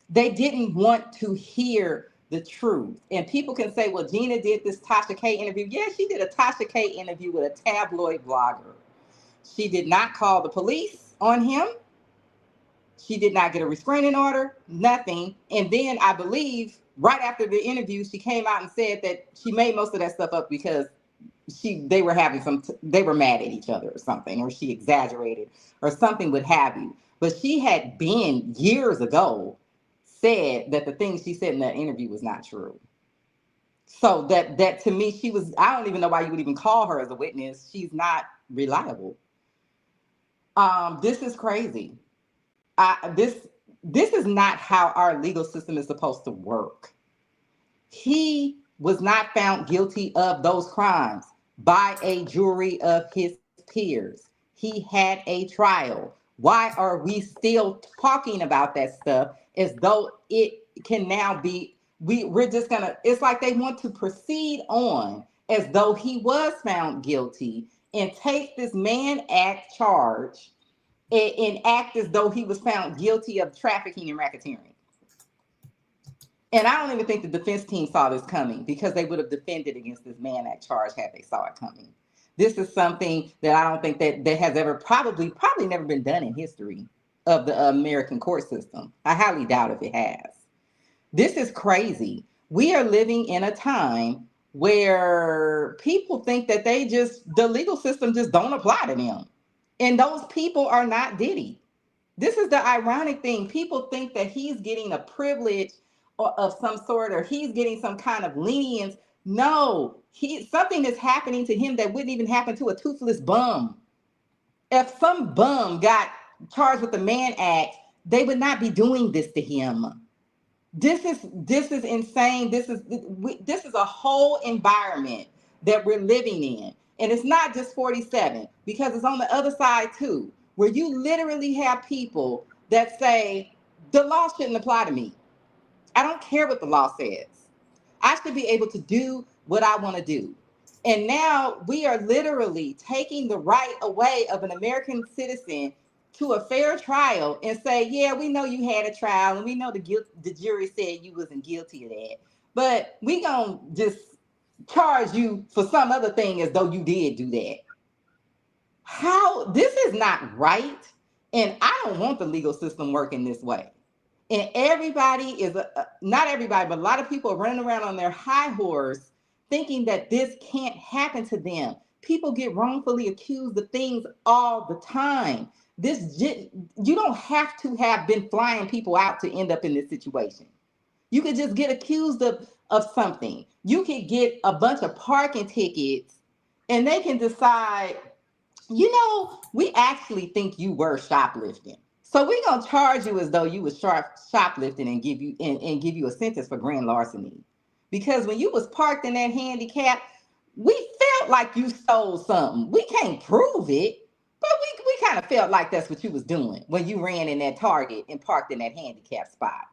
They didn't want to hear the truth. And people can say, well, Gina did this Tasha K interview. Yeah, she did a Tasha K interview with a tabloid blogger. She did not call the police on him. She did not get a restraining order, nothing. And then I believe right after the interview, she came out and said that she made most of that stuff up because they were mad at each other or something, or she exaggerated or something, what have you. But she had been years ago said that the things she said in that interview was not true. So that to me, I don't even know why you would even call her as a witness. She's not reliable. This is crazy. This is not how our legal system is supposed to work. He was not found guilty of those crimes by a jury of his peers. He had a trial. Why are we still talking about that stuff as though it can now be, we're just gonna, it's like they want to proceed on as though he was found guilty and take this Mann Act charge and act as though he was found guilty of trafficking and racketeering. And I don't even think the defense team saw this coming, because they would have defended against this Mann Act charge had they saw it coming. This is something that I don't think that has ever probably never been done in history of the American court system. I highly doubt if it has. This is crazy. We are living in a time where people think that the legal system just don't apply to them. And those people are not Diddy. This is the ironic thing. People think that he's getting a privilege of some sort, or he's getting some kind of lenience. No, something is happening to him that wouldn't even happen to a toothless bum. If some bum got charged with the Mann Act, they would not be doing this to him. This is insane. This is a whole environment that we're living in. And it's not just 47, because it's on the other side too, where you literally have people that say, the law shouldn't apply to me. I don't care what the law says. I should be able to do what I want to do. And now we are literally taking the right away of an American citizen to a fair trial and say, yeah, we know you had a trial and we know the jury said you wasn't guilty of that, but we gonna just charge you for some other thing as though you did do that. How? This is not right. And I don't want the legal system working this way. And everybody is, not everybody, but a lot of people are running around on their high horse thinking that this can't happen to them. People get wrongfully accused of things all the time. You don't have to have been flying people out to end up in this situation. You could just get accused of something. You could get a bunch of parking tickets and they can decide, you know, we actually think you were shoplifting. So we're gonna charge you as though you was shoplifting and give you a sentence for grand larceny. Because when you was parked in that handicap, we felt like you stole something. We can't prove it, but we kind of felt like that's what you was doing when you ran in that Target and parked in that handicap spot.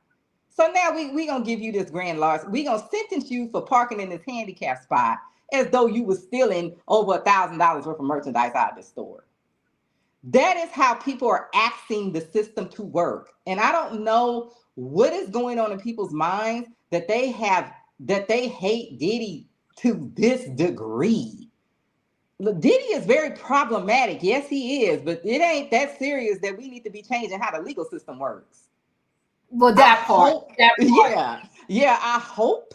So now we gonna give you this grand larceny. We gonna sentence you for parking in this handicap spot as though you was stealing over $1,000 worth of merchandise out of the store. That is how people are asking the system to work. And I don't know what is going on in people's minds that they hate Diddy to this degree. Diddy is very problematic. Yes, he is, but it ain't that serious that we need to be changing how the legal system works. Well, that part. Yeah, I hope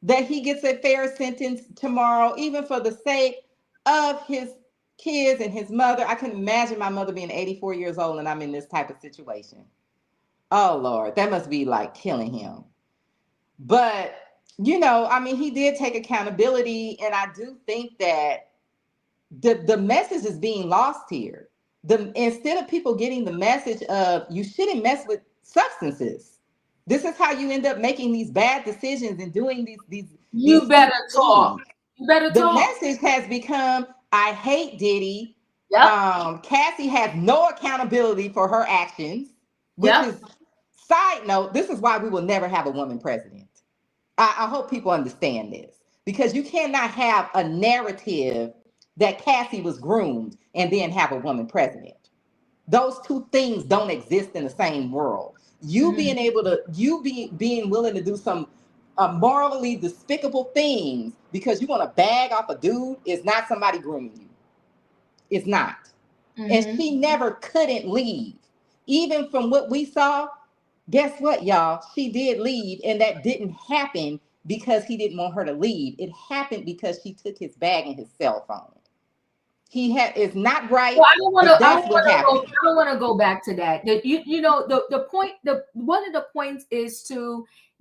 that he gets a fair sentence tomorrow, even for the sake of his kids and his mother. I can imagine my mother being 84 years old and I'm in this type of situation. Oh, Lord, that must be like killing him. But, you know, I mean, he did take accountability. And I do think that the message is being lost here. Instead of people getting the message of you shouldn't mess with substances. This is how you end up making these bad decisions and doing these. You better talk. You better the talk. message has become, I hate Diddy. Yep. Cassie has no accountability for her actions. Which is, side note, this is why we will never have a woman president. I hope people understand this. Because you cannot have a narrative that Cassie was groomed and then have a woman president. Those two things don't exist in the same world. You being able to, being willing to do some morally despicable things because you want to bag off a dude is not somebody grooming you. It's not. And she never couldn't leave. Even from what we saw, guess what, y'all? She did leave, and that didn't happen because he didn't want her to leave. It happened because she took his bag and his cell phone. It's not right. Well, I don't want to go back to that. That you know the point. One of the points is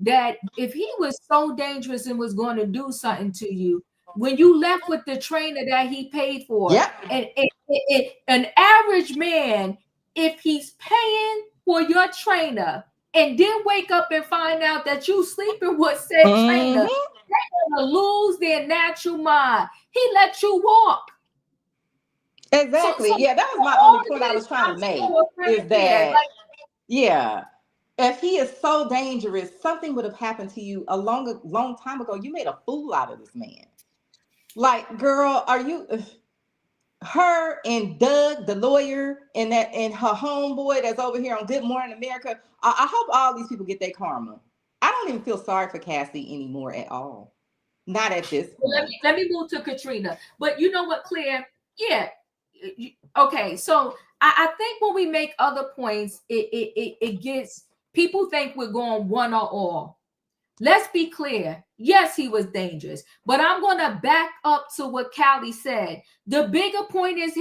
that if he was so dangerous and was going to do something to you, when you left with the trainer that he paid for, and an average man, if he's paying for your trainer and then wake up and find out that you sleeping with said trainer, they're gonna lose their natural mind. He let you walk. Exactly. Yeah, that was my only point I was trying to make. Is that, if he is so dangerous, something would have happened to you a long time ago. You made a fool out of this man. Like, girl, are you? Her and Doug, the lawyer, and her homeboy that's over here on Good Morning America. I hope all these people get their karma. I don't even feel sorry for Cassie anymore at all. Not at this point. Let me move to Katrina. But you know what, Claire? Yeah. Okay, so I think when we make other points, it gets people think we're going one or all. Let's be clear. Yes, he was dangerous, but I'm going to back up to what Callie said. The bigger point is,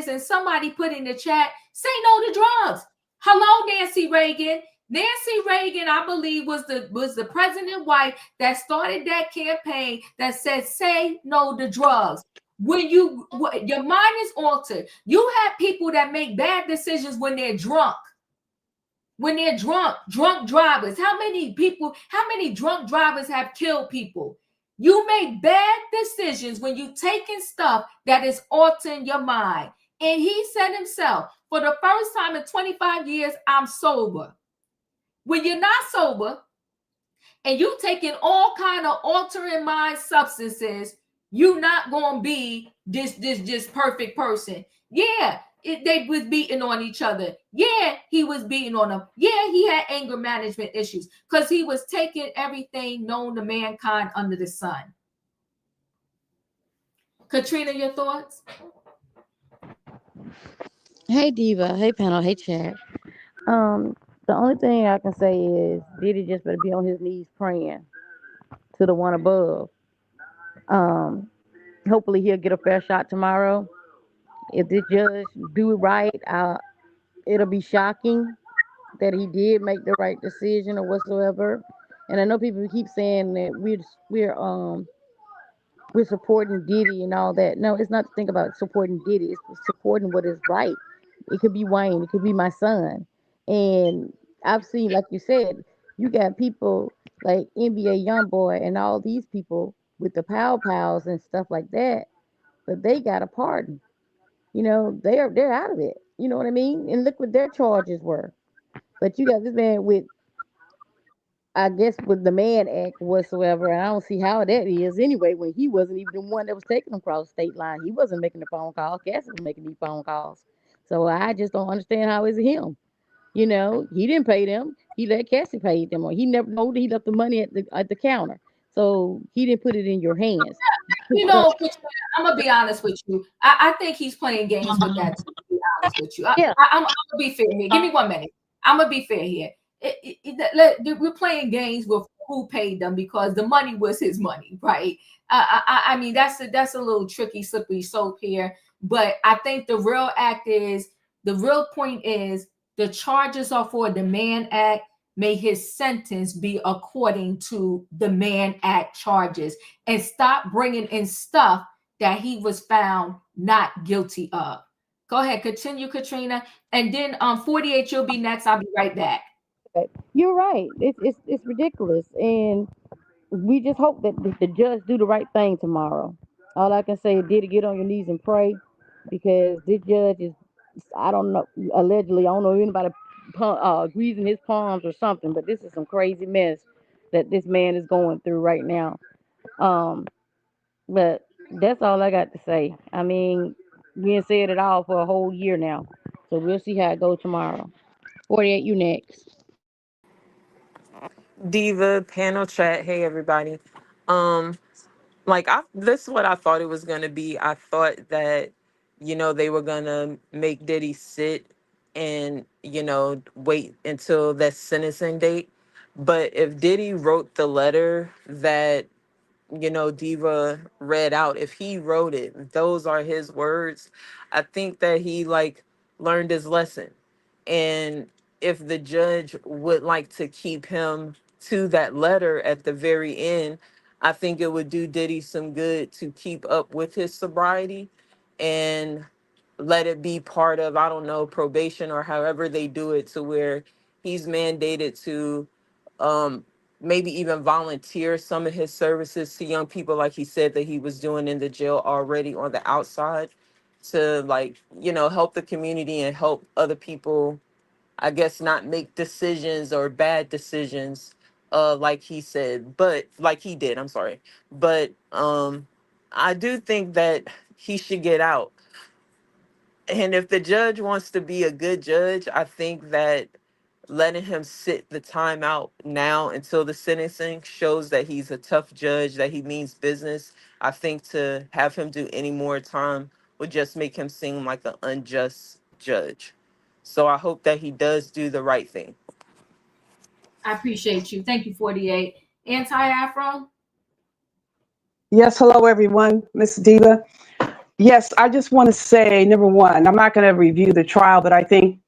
and somebody put in the chat, say no to drugs. Hello, Nancy Reagan. Nancy Reagan, I believe, was the president's wife that started that campaign that said, say no to drugs. When your mind is altered, you have people that make bad decisions when they're drunk. When they're drunk drivers. How many drunk drivers have killed people? You make bad decisions when you're taking stuff that is altering your mind. And he said himself, for the first time in 25 years, I'm sober. When you're not sober and you taking all kind of altering mind substances, you're not going to be this perfect person. Yeah, they was beating on each other. Yeah, he was beating on them. Yeah, he had anger management issues because he was taking everything known to mankind under the sun. Katrina, your thoughts? Hey Diva, hey panel, hey chat. The only thing I can say is Diddy just better be on his knees praying to the one above. Um, Hopefully he'll get a fair shot tomorrow. If the judge do it right, it'll be shocking that he did make the right decision or whatsoever. And I know people keep saying that we're supporting Diddy and all that. No, it's not to think about supporting Diddy. It's supporting what is right. It could be Wayne. It could be my son. And I've seen, like you said, you got people like NBA YoungBoy and all these people with the Pow Pows and stuff like that, but they got a pardon. You know, they're out of it. You know what I mean? And look what their charges were. But you got this man with, I guess, with the Man Act whatsoever. And I don't see how that is anyway, when he wasn't even the one that was taking them across the state line. He wasn't making the phone calls. Cassie was making these phone calls. So I just don't understand how it's him. You know, he didn't pay them. He let Cassie pay them, or he never know that he left the money at the counter. So he didn't put it in your hands. You know, I'm gonna be honest with you. I think he's playing games with that. To be honest with you, Yeah. I'm gonna be fair here. Give me 1 minute. I'm gonna be fair here. We're playing games with who paid them because the money was his money, right? I mean, that's a little tricky, slippery slope here. But I think the real point is the charges are for the Mann Act. May his sentence be according to the Mann Act charges, and stop bringing in stuff that he was found not guilty of. Go ahead, continue, Katrina, and then 48, you'll be next. I'll be right back. You're right. It's ridiculous, and we just hope that the judge do the right thing tomorrow. All I can say is, did get on your knees and pray, because this judge is, I don't know, allegedly, I don't know if anybody greasing his palms or something, but this is some crazy mess that this man is going through right now. But that's all I got to say. I mean, we ain't said it all for a whole year now, so we'll see how it goes tomorrow. 48, you next. Diva, panel chat, hey everybody. Um, this is what I thought it was gonna be. I thought that, they were gonna make Diddy sit and, wait until that sentencing date. But if Diddy wrote the letter that, Diva read out, if he wrote it, those are his words, I think that he learned his lesson. And if the judge would like to keep him to that letter at the very end, I think it would do Diddy some good to keep up with his sobriety and let it be part of, I don't know, probation or however they do it, to where he's mandated to um, maybe even volunteer some of his services to young people, like he said that he was doing in the jail already on the outside, to help the community and help other people, I guess, not make decisions or bad decisions, like he said, but like he did, I'm sorry. But I do think that he should get out. And if the judge wants to be a good judge, I think that letting him sit the time out now until the sentencing shows that he's a tough judge, that he means business. I think to have him do any more time would just make him seem like an unjust judge. So I hope that he does do the right thing. I appreciate you. Thank you, 48. Anti-Afro? Yes, hello everyone, Miss Diva. Yes, I just want to say, number one, I'm not going to review the trial, but I think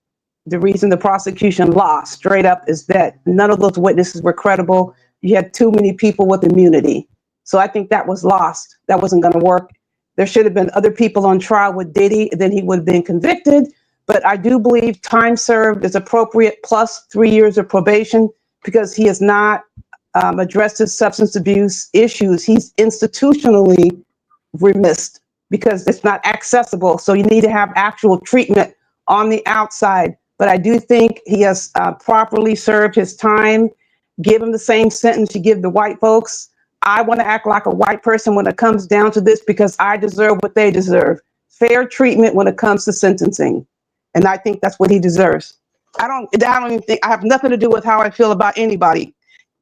the reason the prosecution lost straight up is that none of those witnesses were credible. You had too many people with immunity. So I think that was lost. That wasn't going to work. There should have been other people on trial with Diddy, then he would have been convicted. But I do believe time served is appropriate, plus 3 years of probation, because he has not addressed his substance abuse issues. He's institutionally remiss because it's not accessible. So you need to have actual treatment on the outside. But I do think he has properly served his time. Give him the same sentence you give the white folks. I want to act like a white person when it comes down to this, because I deserve what they deserve. Fair treatment when it comes to sentencing. And I think that's what he deserves. I don't even think, I have nothing to do with how I feel about anybody.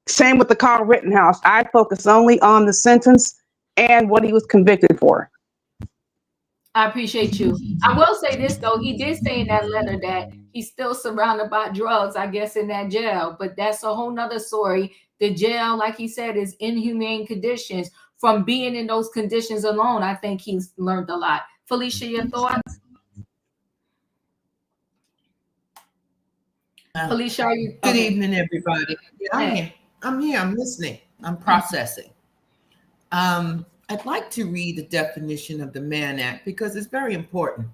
Same with the Kyle Rittenhouse. I focus only on the sentence and what he was convicted for. I appreciate you. I will say this though, he did say in that letter that he's still surrounded by drugs, I guess, in that jail, but that's a whole nother story. The jail, like he said, is inhumane conditions. From being in those conditions alone, I think he's learned a lot. Felicia, your thoughts? Felicia, are you Good okay? evening, everybody. Yeah, I'm Hey. here. I'm here. I'm listening. I'm processing. I'd like to read the definition of the Mann Act because it's very important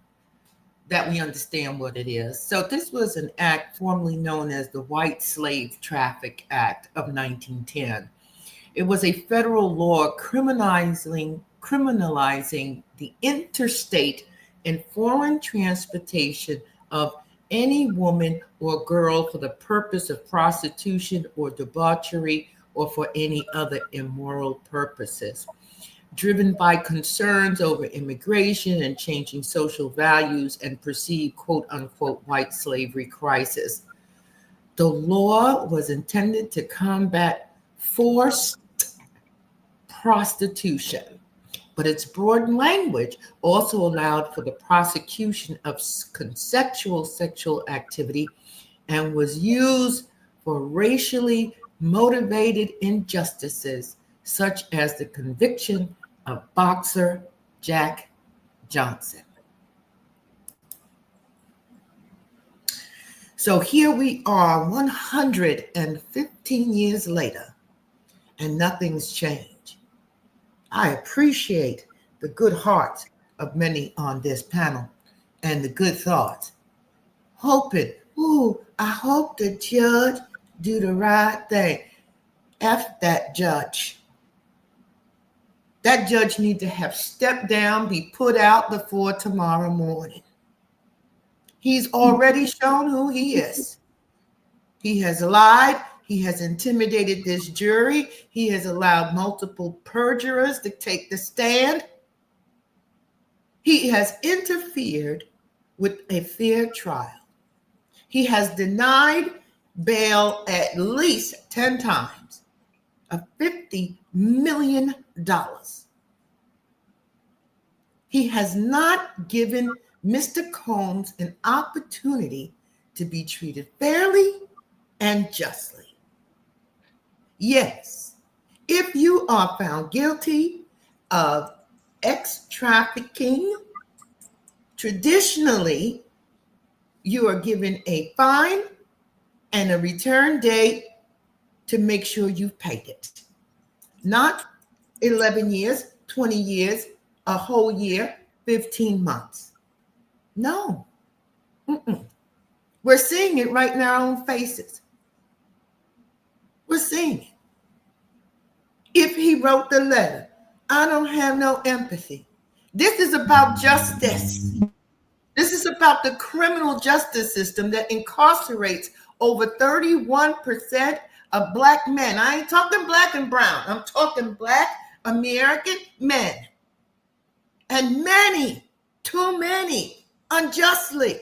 that we understand what it is. So this was an act formerly known as the White Slave Traffic Act of 1910. It was a federal law criminalizing the interstate and foreign transportation of any woman or girl for the purpose of prostitution or debauchery or for any other immoral purposes. Driven by concerns over immigration and changing social values and perceived quote unquote white slavery crisis. The law was intended to combat forced prostitution, but its broad language also allowed for the prosecution of consensual sexual activity and was used for racially motivated injustices, such as the conviction of boxer Jack Johnson. So here we are 115 years later, and nothing's changed. I appreciate the good hearts of many on this panel and the good thoughts. Hoping, I hope the judge do the right thing. F that judge. That judge needs to have stepped down, be put out before tomorrow morning. He's already shown who he is. He has lied. He has intimidated this jury. He has allowed multiple perjurers to take the stand. He has interfered with a fair trial. He has denied bail at least 10 times of $50 million. He has not given Mr. Combs an opportunity to be treated fairly and justly. Yes, if you are found guilty of trafficking, traditionally, you are given a fine and a return date to make sure you've paid it. Not 11 years, 20 years, a whole year, 15 months. No. We're seeing it right in our own faces. We're seeing it. If he wrote the letter, I don't have no empathy. This is about justice. This is about the criminal justice system that incarcerates over 31% of Black men. I ain't talking Black and brown. I'm talking Black American men. And many, too many, unjustly.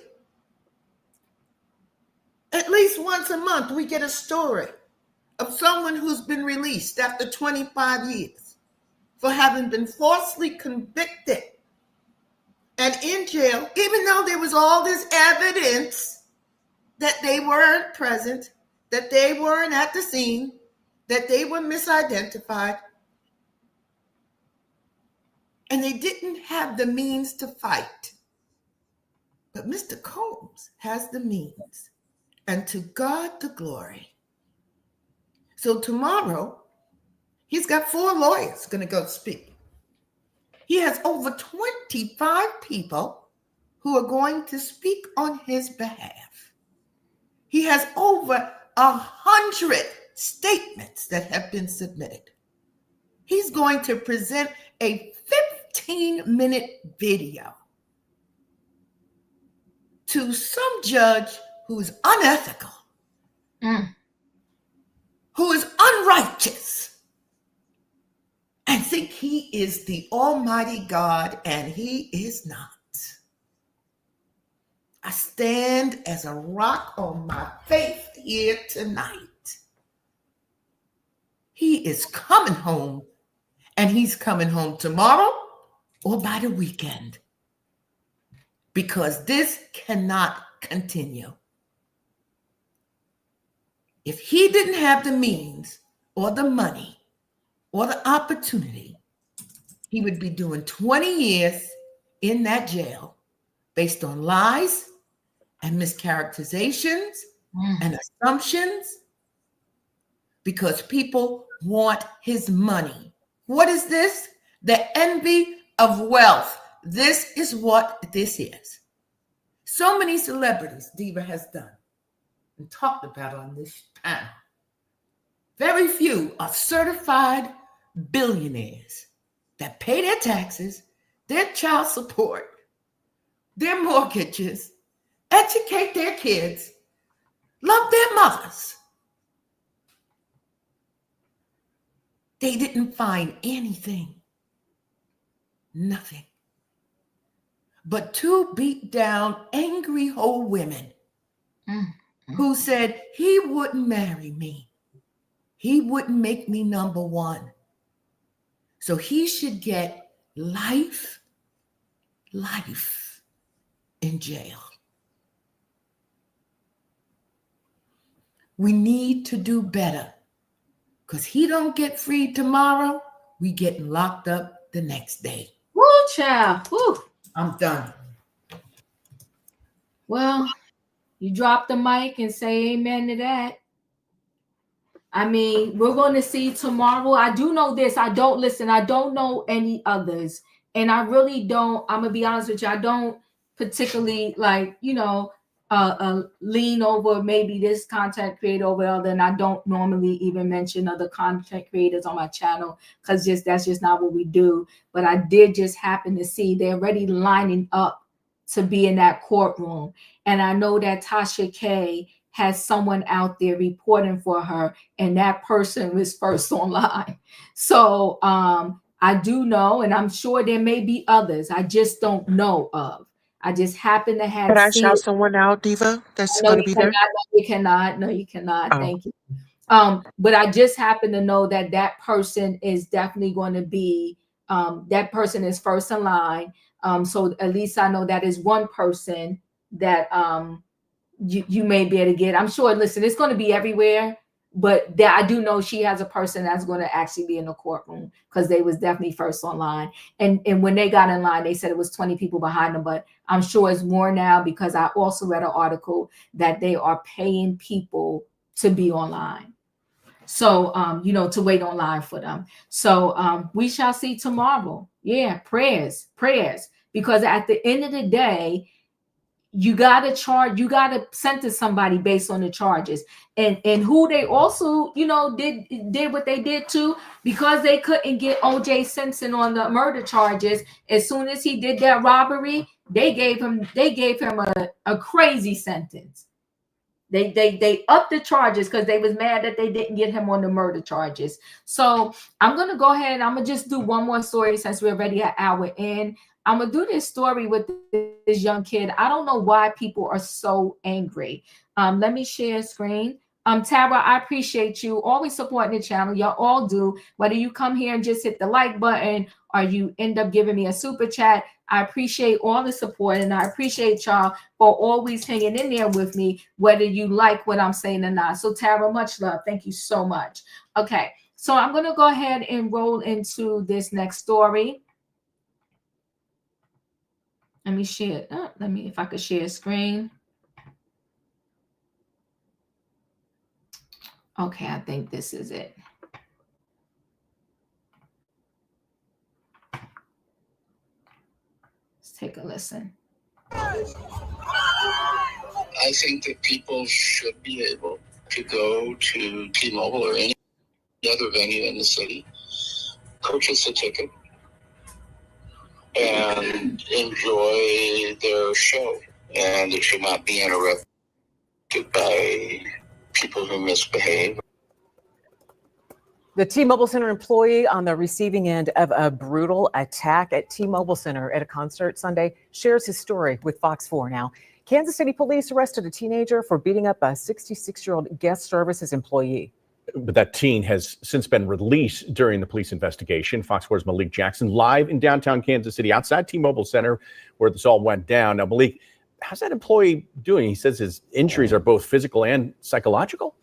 At least once a month, we get a story of someone who's been released after 25 years for having been falsely convicted and in jail, even though there was all this evidence that they weren't present, that they weren't at the scene, that they were misidentified, and they didn't have the means to fight. But Mr. Combs has the means, and to God the glory. So tomorrow, he's got 4 lawyers going to go speak. He has over 25 people who are going to speak on his behalf. He has over 100 statements that have been submitted. He's going to present a 15-minute video to some judge who's unethical, who is unrighteous, and think he is the Almighty God, and he is not. I stand as a rock on my faith here tonight. He is coming home, and he's coming home tomorrow or by the weekend. because this cannot continue. If he didn't have the means or the money or the opportunity, he would be doing 20 years in that jail based on lies and mischaracterizations and assumptions, because people want his money. What is this? The envy of wealth. This is what this is. So many celebrities Diva has done and talked about on this panel. Very few are certified billionaires that pay their taxes, their child support, their mortgages, educate their kids, love their mothers. They didn't find anything, nothing, but two beat down, angry old women who said he wouldn't marry me. He wouldn't make me number one. So he should get life in jail. We need to do better, because he don't get free tomorrow, we getting locked up the next day. Woo, child. Woo. I'm done. Well, you drop the mic and say amen to that. I mean, we're going to see tomorrow. I do know this. I don't know any others. And I really don't, I'm going to be honest with you, I don't particularly lean over maybe this content creator over other, and I don't normally even mention other content creators on my channel because that's just not what we do. But I did just happen to see they're already lining up to be in that courtroom. And I know that Tasha K has someone out there reporting for her, and that person was first online. So I do know, and I'm sure there may be others I just don't know of. I just happen to have Can I seen shout it. someone out, Diva, that's No, going to you be there? cannot. No, you cannot. No, you cannot. Oh. Thank you. But I just happen to know that person is definitely going to be, that person is first in line. So at least I know that is one person that you may be able to get. I'm sure, listen, it's going to be everywhere, but that I do know she has a person that's going to actually be in the courtroom because they was definitely first online. And when they got in line, they said it was 20 people behind them, but I'm sure it's more now because I also read an article that they are paying people to be online. So, to wait online for them. So we shall see tomorrow. Yeah, prayers, because at the end of the day, you got to sentence somebody based on the charges, and who they also, did what they did too, because they couldn't get OJ Simpson on the murder charges. As soon as he did that robbery, they gave him a crazy sentence. They upped the charges because they was mad that they didn't get him on the murder charges. So I'm going to go ahead. I'm going to just do one more story since we're already an hour in. I'm going to do this story with this young kid. I don't know why people are so angry. Let me share screen. Tara, I appreciate you always supporting the channel. Y'all all do. Whether you come here and just hit the like button or you end up giving me a super chat, I appreciate all the support, and I appreciate y'all for always hanging in there with me, whether you like what I'm saying or not. So Tara, much love. Thank you so much. Okay, so I'm going to go ahead and roll into this next story. Let me share. If I could share a screen. Okay, I think this is it. Let's take a listen. I think that people should be able to go to T-Mobile or any other venue in the city, purchase a ticket, and enjoy their show. And it should not be interrupted by people who misbehave. The T-Mobile Center employee on the receiving end of a brutal attack at T-Mobile Center at a concert Sunday shares his story with Fox 4 now. Kansas City police arrested a teenager for beating up a 66-year-old guest services employee. But that teen has since been released during the police investigation. Fox 4's Malik Jackson live in downtown Kansas City outside T-Mobile Center where this all went down. Now, Malik, how's that employee doing? He says his injuries are both physical and psychological.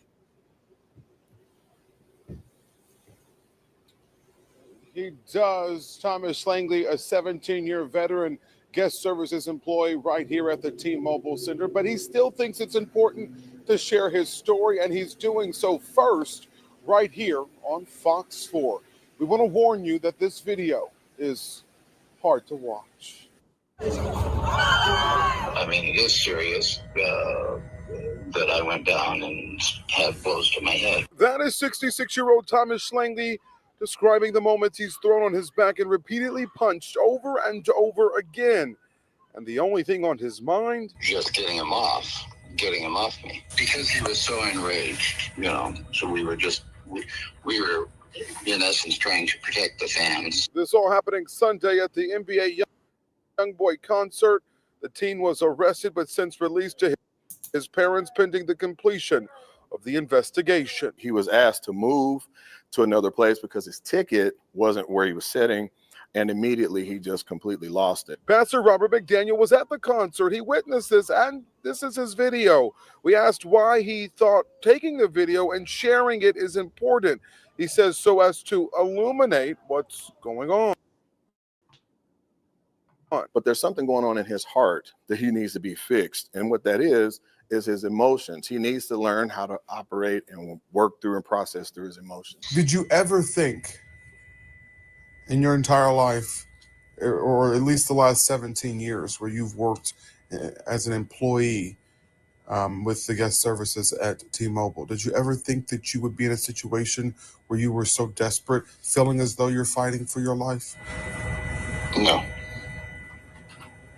He does. Thomas Langley, a 17-year veteran guest services employee right here at the T-Mobile Center, but he still thinks it's important to share his story, and he's doing so first right here on Fox 4. We want to warn you that this video is hard to watch. I mean, it is serious that I went down and had blows to my head. That is 66-year-old Thomas Langley describing the moments he's thrown on his back and repeatedly punched over and over again. And the only thing on his mind? Just getting him off me. Because he was so enraged, so we were in essence trying to protect the fans. This all happening Sunday at the NBA Youngboy concert. The teen was arrested but since released to his parents pending the completion of the investigation. He was asked to move to another place because his ticket wasn't where he was sitting, and immediately he just completely lost it. Pastor Robert McDaniel was at the concert. He witnessed this, and this is his video. We asked why he thought taking the video and sharing it is important. He says so as to illuminate what's going on. But there's something going on in his heart that he needs to be fixed, and what that is his emotions. He needs to learn how to operate and work through and process through his emotions. Did you ever think in your entire life, or at least the last 17 years where you've worked as an employee with the guest services at T-Mobile, did you ever think that you would be in a situation where you were so desperate, feeling as though you're fighting for your life? No.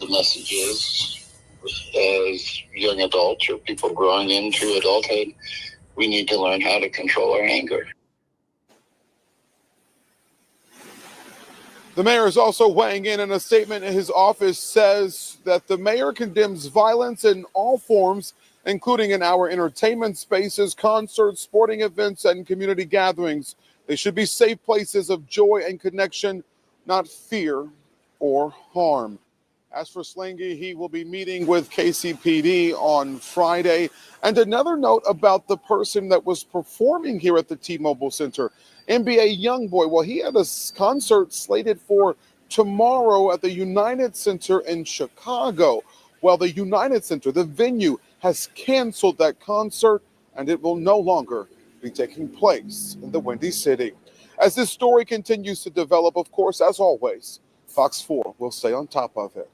The message is, as young adults or people growing into adulthood, we need to learn how to control our anger. The mayor is also weighing in a statement in his office says that the mayor condemns violence in all forms, including in our entertainment spaces, concerts, sporting events, and community gatherings. They should be safe places of joy and connection, not fear or harm. As for Slangy, he will be meeting with KCPD on Friday. And another note about the person that was performing here at the T-Mobile Center, NBA Youngboy. Well, he had a concert slated for tomorrow at the United Center in Chicago. Well, the United Center, the venue, has canceled that concert, and it will no longer be taking place in the Windy City. As this story continues to develop, of course, as always, Fox 4 will stay on top of it.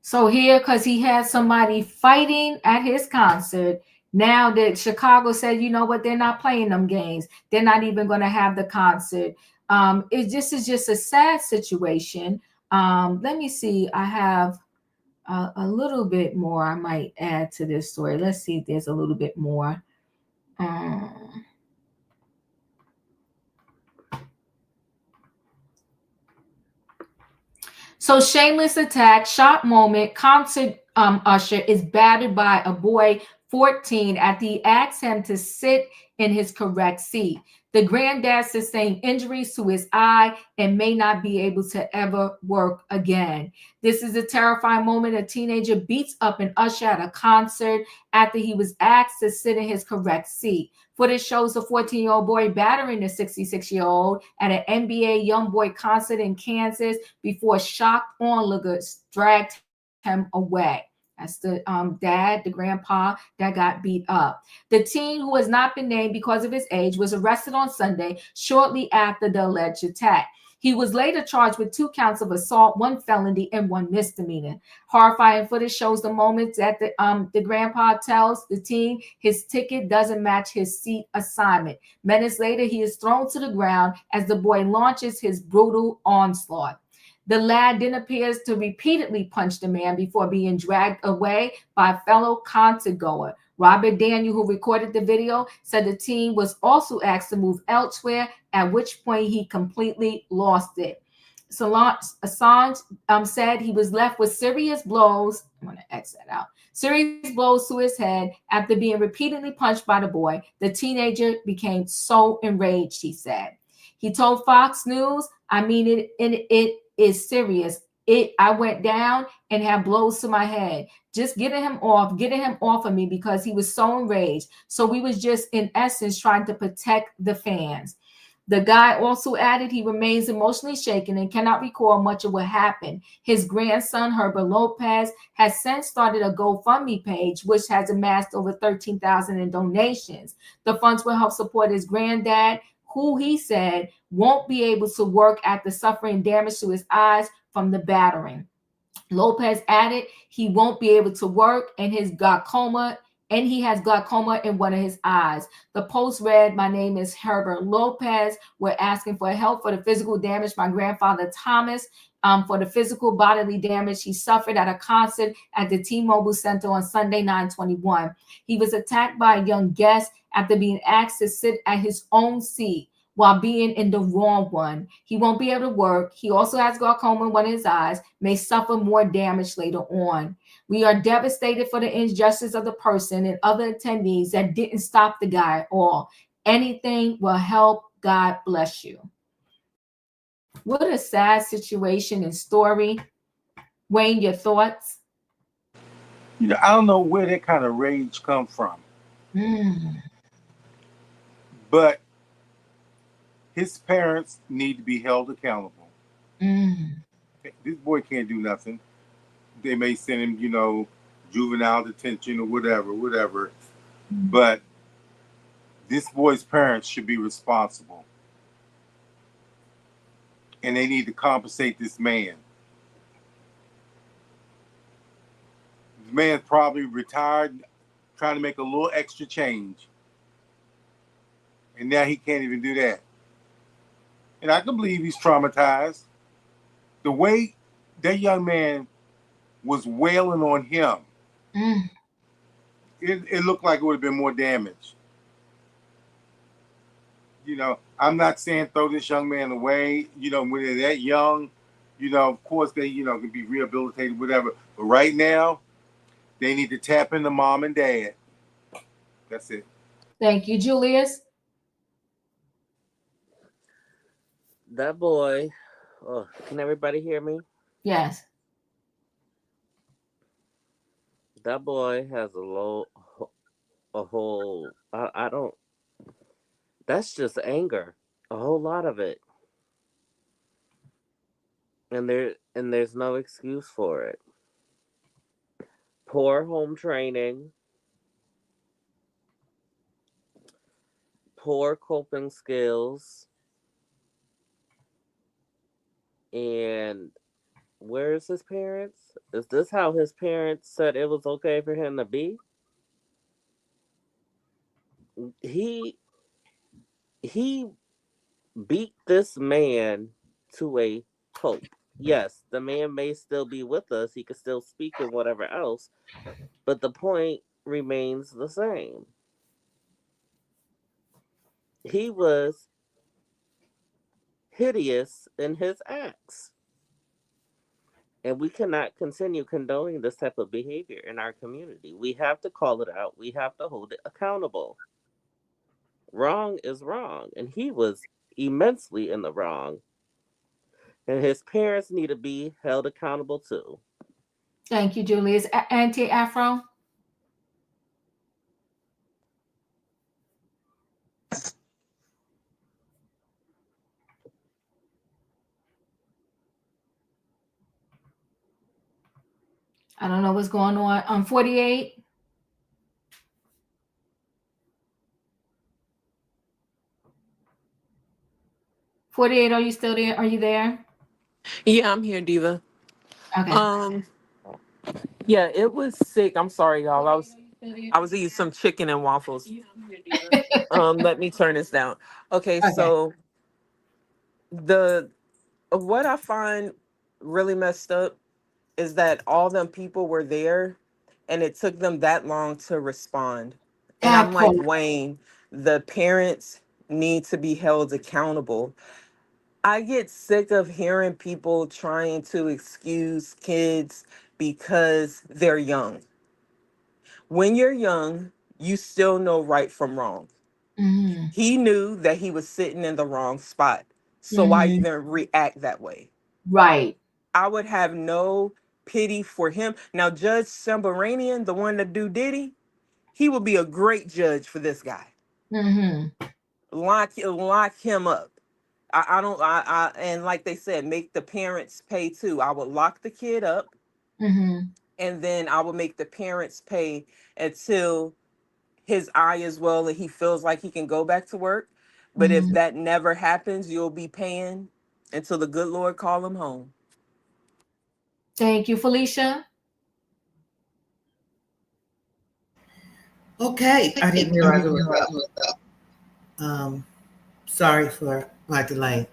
So here, because he had somebody fighting at his concert, now that Chicago said, you know what, they're not playing them games. They're not even going to have the concert. This is just a sad situation. Let me see. I have a little bit more I might add to this story. Let's see if there's a little bit more. So shameless attack, shot moment, concert usher is battered by a boy 14 after he asked him to sit in his correct seat. The granddad sustained injuries to his eye and may not be able to ever work again. This is a terrifying moment. A teenager beats up an usher at a concert after he was asked to sit in his correct seat. Footage shows a 14-year-old boy battering a 66-year-old at an NBA Youngboy concert in Kansas before shocked onlookers dragged him away. That's the dad, the grandpa that got beat up. The teen, who has not been named because of his age, was arrested on Sunday shortly after the alleged attack. He was later charged with 2 counts of assault, 1 felony, and 1 misdemeanor. Horrifying footage shows the moments that the grandpa tells the teen his ticket doesn't match his seat assignment. Minutes later, he is thrown to the ground as the boy launches his brutal onslaught. The lad then appears to repeatedly punch the man before being dragged away by a fellow concertgoer. Robert Daniel, who recorded the video, said the teen was also asked to move elsewhere, at which point he completely lost it. Assange said he was left with serious blows. I'm going to X that out. Serious blows to his head after being repeatedly punched by the boy. The teenager became so enraged, he said. He told Fox News, I mean, it is serious. I went down and had blows to my head. Just getting him off of me because he was so enraged. So we was just, in essence, trying to protect the fans. The guy also added he remains emotionally shaken and cannot recall much of what happened. His grandson, Herbert Lopez, has since started a GoFundMe page, which has amassed over $13,000 in donations. The funds will help support his granddad, who he said won't be able to work after suffering damage to his eyes from the battering. Lopez added he won't be able to work and he has glaucoma in one of his eyes. The post read, my name is Herbert Lopez. We're asking for help for the physical damage my grandfather Thomas, for the physical bodily damage he suffered at a concert at the T-Mobile Center on Sunday, 9/21. He was attacked by a young guest after being asked to sit at his own seat while being in the wrong one. He won't be able to work. He also has glaucoma in one of his eyes, may suffer more damage later on. We are devastated for the injustice of the person and other attendees that didn't stop the guy at all. Anything will help. God bless you. What a sad situation and story. Wayne, your thoughts? I don't know where that kind of rage come from. But his parents need to be held accountable. This boy can't do nothing. They may send him, juvenile detention or whatever. But this boy's parents should be responsible. And they need to compensate this man. This man's probably retired, trying to make a little extra change. And now he can't even do that. And I can believe he's traumatized. The way that young man was wailing on him, it looked like it would have been more damage. I'm not saying throw this young man away. When they're that young, of course they, can be rehabilitated, whatever. But right now, they need to tap into mom and dad. That's it. Thank you, Julius. That boy, can everybody hear me? Yes. That boy has that's just anger. A whole lot of it. And there's no excuse for it. Poor home training. Poor coping skills. And where's his parents? Is this how his parents said it was okay for him to be? He beat this man to a pulp. Yes, the man may still be with us. He could still speak and whatever else. But the point remains the same. He was hideous in his acts. And we cannot continue condoning this type of behavior in our community. We have to call it out. We have to hold it accountable. Wrong is wrong. And he was immensely in the wrong. And his parents need to be held accountable too. Thank you, Julius. Auntie Afro? I don't know what's going on. 48? Are you still there? Are you there? Yeah, I'm here, Diva. Okay. Yeah, it was sick. I'm sorry, y'all. I was eating some chicken and waffles. Let me turn this down. Okay, so what I find really messed up is that all them people were there and it took them that long to respond. And I'm like, Wayne, the parents need to be held accountable. I get sick of hearing people trying to excuse kids because they're young. When you're young, you still know right from wrong. Mm-hmm. He knew that he was sitting in the wrong spot. So why Mm-hmm. even react that way? Right. I would have no pity for him. Now, Judge Sambaranian, the one that do Diddy, he would be a great judge for this guy. Mm-hmm. Lock him up. I don't and like they said, make the parents pay too. I would lock the kid up, Mm-hmm. and then I would make the parents pay until his eye is well and he feels like he can go back to work. But if Mm-hmm. that never happens, you'll be paying until the good Lord call him home. Thank you, Felicia. Okay, I didn't realize it was up. Sorry for my delay.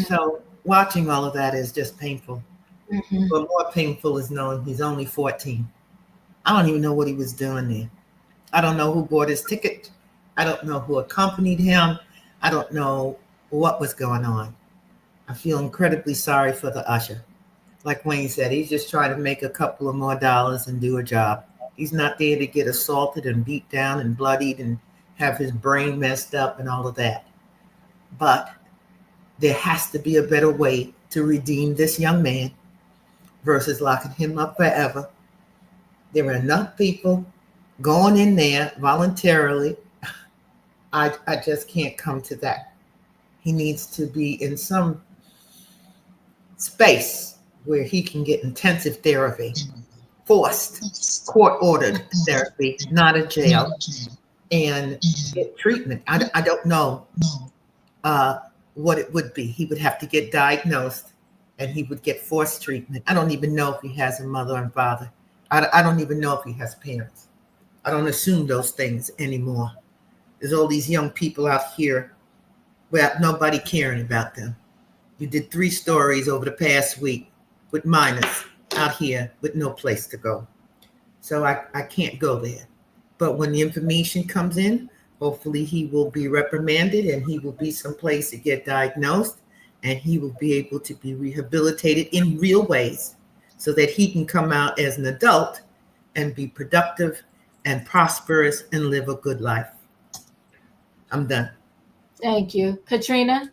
So watching all of that is just painful. Mm-hmm. But more painful is knowing he's only 14. I don't even know what he was doing there. I don't know who bought his ticket. I don't know who accompanied him. I don't know what was going on. I feel incredibly sorry for the usher. Like Wayne said, he's just trying to make a couple of more dollars and do a job. He's not there to get assaulted and beat down and bloodied and have his brain messed up and all of that. But there has to be a better way to redeem this young man versus locking him up forever. There are enough people going in there voluntarily. I just can't come to that. He needs to be in some space where he can get intensive therapy, forced, court ordered therapy, not a jail, and get treatment. I don't know what it would be. He would have to get diagnosed and he would get forced treatment. I don't even know if he has a mother and father. I don't even know if he has parents. I don't assume those things anymore. There's all these young people out here without nobody caring about them. You did 3 stories over the past week with minors out here with no place to go. So I can't go there. But when the information comes in, hopefully he will be reprimanded and he will be someplace to get diagnosed and he will be able to be rehabilitated in real ways so that he can come out as an adult and be productive and prosperous and live a good life. I'm done. Thank you. Katrina?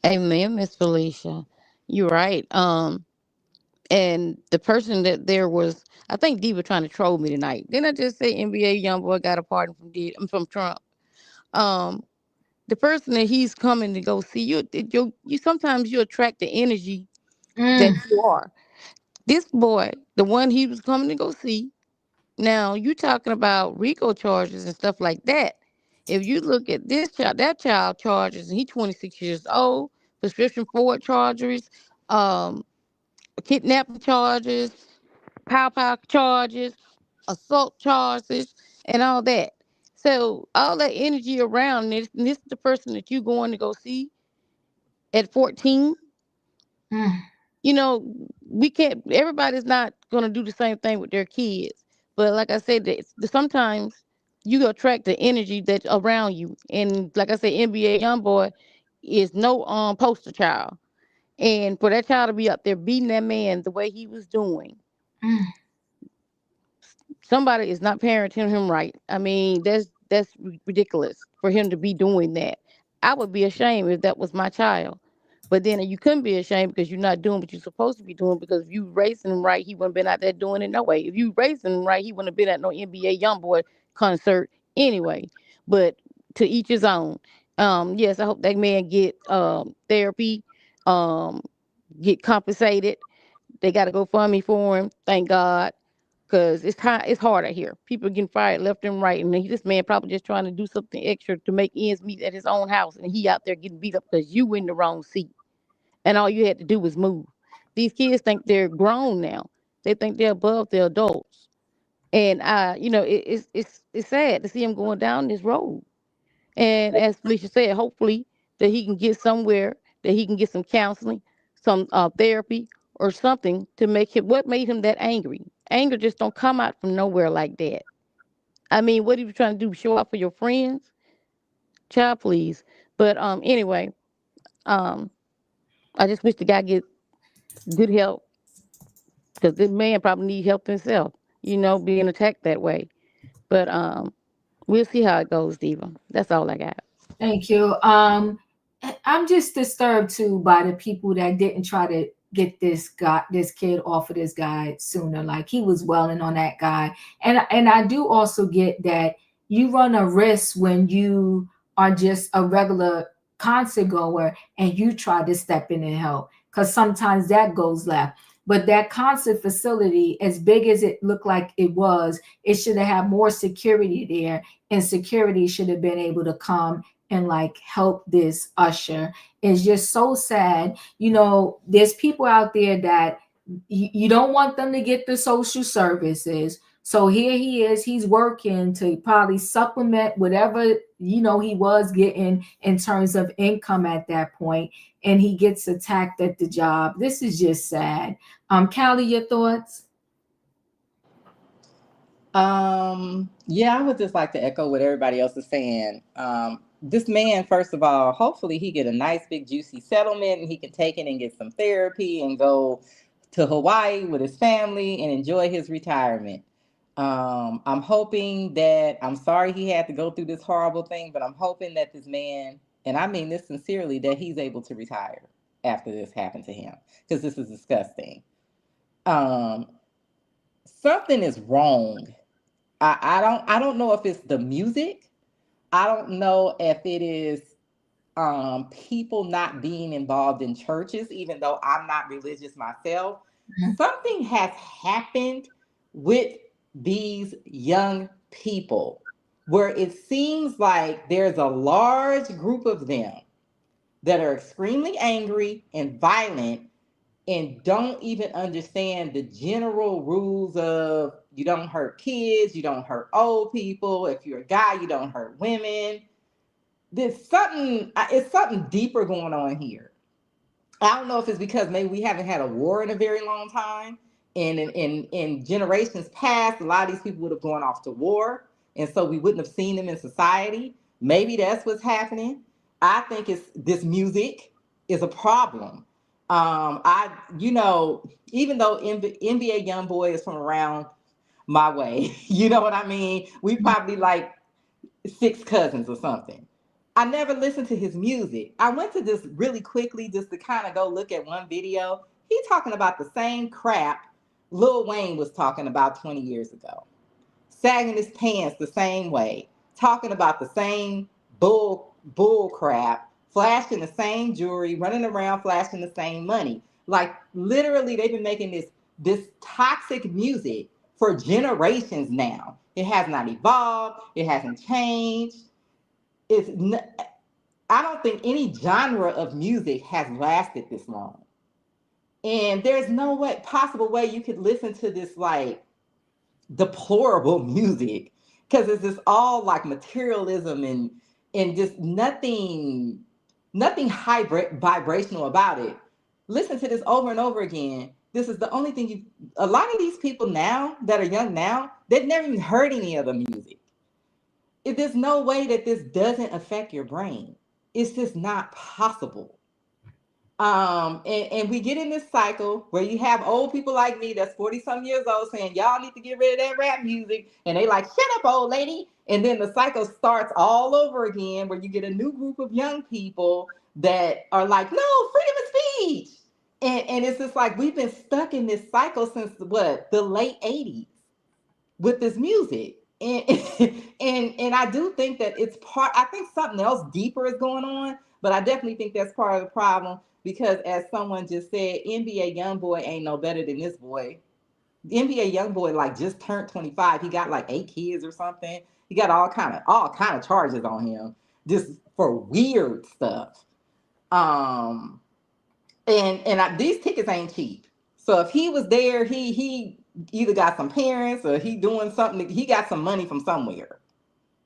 Amen, Miss Felicia. You're right. And the person that there was, I think Diva trying to troll me tonight. Didn't I just say NBA young boy got a pardon from Trump? Um, the person that he's coming to go see you sometimes you attract the energy that Mm. you are. This boy, the one he was coming to go see. Now you talking about RICO charges and stuff like that. If you look at this child, that child charges, and he's 26 years old, prescription forward charges, um, kidnapping charges, pow charges, assault charges, and all that. So all that energy around this, and this is the person that you going to go see at 14. Mm. You know, we can't. Everybody's not going to do the same thing with their kids. But like I said, sometimes you attract the energy that's around you. And like I said, NBA YoungBoy is no poster child. And for that child to be up there beating that man the way he was doing, Mm. somebody is not parenting him right. I mean, that's ridiculous for him to be doing that. I would be ashamed if that was my child. But then you couldn't be ashamed because you're not doing what you're supposed to be doing. Because if you raising him right, he wouldn't been out there doing it no way. If you raising him right, he wouldn't have been at no NBA YoungBoy concert anyway. But to each his own. Yes, I hope that man get therapy, um, get compensated. They got to go fund me for him. Thank God, because it's hard out here. People are getting fired left and right, and this man probably just trying to do something extra to make ends meet at his own house, and he out there getting beat up because you in the wrong seat, and all you had to do was move. These kids think they're grown now. They think they're above the adults, and it's sad to see him going down this road. And as Felicia said, hopefully that he can get somewhere, that he can get some counseling, some therapy or something to make him, what made him that angry. Anger just don't come out from nowhere like that. I mean, what he was trying to do, show up for your friends? Child, please. But anyway, I just wish the guy get good help because this man probably need help himself. Being attacked that way. But we'll see how it goes, Diva. That's all I got. Thank you. I'm just disturbed too by the people that didn't try to get this kid off of this guy sooner. Like he was welling on that guy, and I do also get that you run a risk when you are just a regular concert goer and you try to step in and help because sometimes that goes left. But that concert facility, as big as it looked like it was, it should have had more security there, and security should have been able to come and like help this usher. It's just so sad. There's people out there that you don't want them to get the social services. So here he is, he's working to probably supplement whatever he was getting in terms of income at that point, and he gets attacked at the job. This is just sad. Callie, your thoughts? Yeah, I would just like to echo what everybody else is saying. This man, first of all, hopefully he get a nice big juicy settlement and he can take it and get some therapy and go to Hawaii with his family and enjoy his retirement. I'm hoping that, I'm sorry he had to go through this horrible thing, but I'm hoping that this man, and I mean this sincerely, that he's able to retire after this happened to him, because this is disgusting. Something is wrong. I don't know if it's the music. I don't know if it is people not being involved in churches, even though I'm not religious myself. Mm-hmm. Something has happened with these young people where it seems like there's a large group of them that are extremely angry and violent and don't even understand the general rules of you don't hurt kids, you don't hurt old people. If you're a guy, you don't hurt women. It's something deeper going on here. I don't know if it's because maybe we haven't had a war in a very long time. And in generations past, a lot of these people would have gone off to war. And so we wouldn't have seen them in society. Maybe that's what's happening. I think this music is a problem. Even though NBA YoungBoy is from around my way, you know what I mean? We probably like 6 cousins or something. I never listened to his music. I went to this really quickly just to kind of go look at one video. He's talking about the same crap Lil Wayne was talking about 20 years ago. Sagging his pants the same way, talking about the same bull crap, flashing the same jewelry, running around flashing the same money. Like literally they've been making this toxic music for generations now. It has not evolved. It hasn't changed. I don't think any genre of music has lasted this long. And there's no possible way you could listen to this like deplorable music, because it's just all like materialism and just nothing high vibrational about it. Listen to this over and over again. This is the only thing a lot of these people now that are young now, they've never even heard any other music. There's no way that this doesn't affect your brain. It's just not possible. And we get in this cycle where you have old people like me that's 40-some years old saying, y'all need to get rid of that rap music. And they like, shut up, old lady. And then the cycle starts all over again where you get a new group of young people that are like, no, freedom of speech. And it's just like we've been stuck in this cycle since the late 80s with this music. And I do think that I think something else deeper is going on, but I definitely think that's part of the problem because as someone just said, NBA YoungBoy ain't no better than this boy. The NBA YoungBoy like just turned 25. He got like 8 kids or something. He got all kind of charges on him just for weird stuff. These tickets ain't cheap. So if he was there, he either got some parents or he doing something. He got some money from somewhere.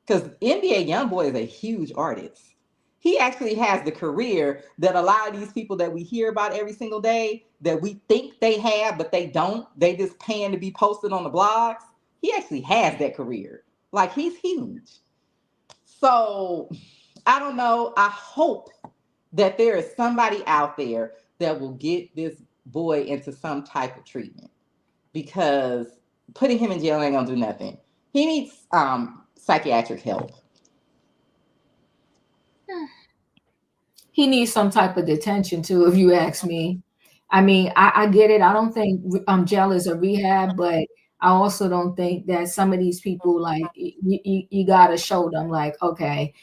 Because NBA YoungBoy is a huge artist. He actually has the career that a lot of these people that we hear about every single day that we think they have, but they don't. They just paying to be posted on the blogs. He actually has that career. Like he's huge. So I don't know. I hope that there is somebody out there that will get this boy into some type of treatment, because putting him in jail ain't gonna do nothing. He needs psychiatric help. He needs some type of detention too, if you ask me. I mean, I get it. I don't think jail is a rehab, but I also don't think that some of these people, like, you got to show them, like, okay,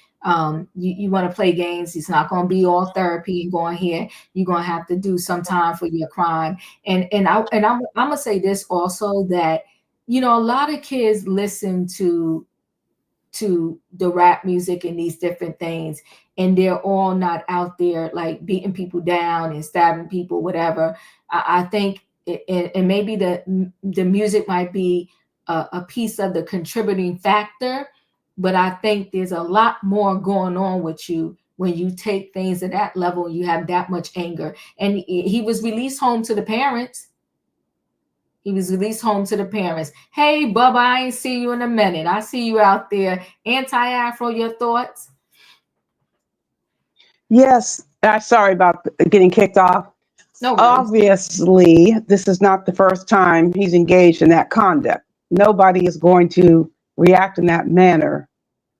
you want to play games. It's not going to be all therapy and going here. You're going to have to do some time for your crime. And I'm gonna say this also, that, you know, a lot of kids listen to the rap music and these different things, and they're all not out there like beating people down and stabbing people, whatever. I think and maybe the music might be a piece of the contributing factor, but I think there's a lot more going on with you when you take things at that level, you have that much anger. And he was released home to the parents. He was released home to the parents. Hey, Bubba, I ain't see you in a minute. I see you out there. Anti-Afro, your thoughts? Yes, sorry about getting kicked off. No worries. Obviously, this is not the first time he's engaged in that conduct. Nobody is going to react in that manner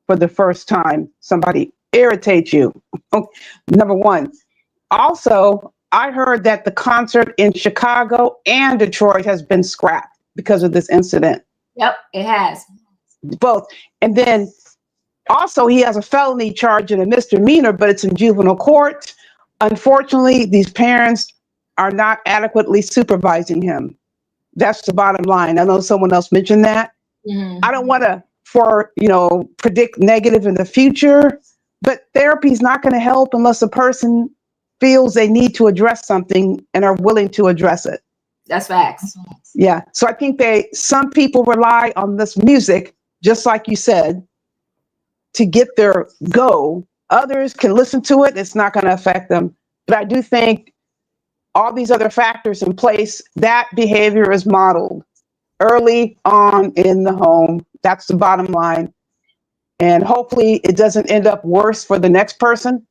for the first time somebody irritates you. Number one. Also, I heard that the concert in Chicago and Detroit has been scrapped because of this incident. Yep, it has. Both. And then also, he has a felony charge and a misdemeanor, but it's in juvenile court. Unfortunately, these parents are not adequately supervising him. That's the bottom line. I know someone else mentioned that. Mm-hmm. I don't want to predict negative in the future, but therapy is not going to help unless a person feels they need to address something and are willing to address it. That's facts. Yeah. So I think some people rely on this music, just like you said, to get their go. Others can listen to it. It's not going to affect them. But I do think all these other factors in place, that behavior is modeled early on in the home. That's the bottom line. And hopefully it doesn't end up worse for the next person.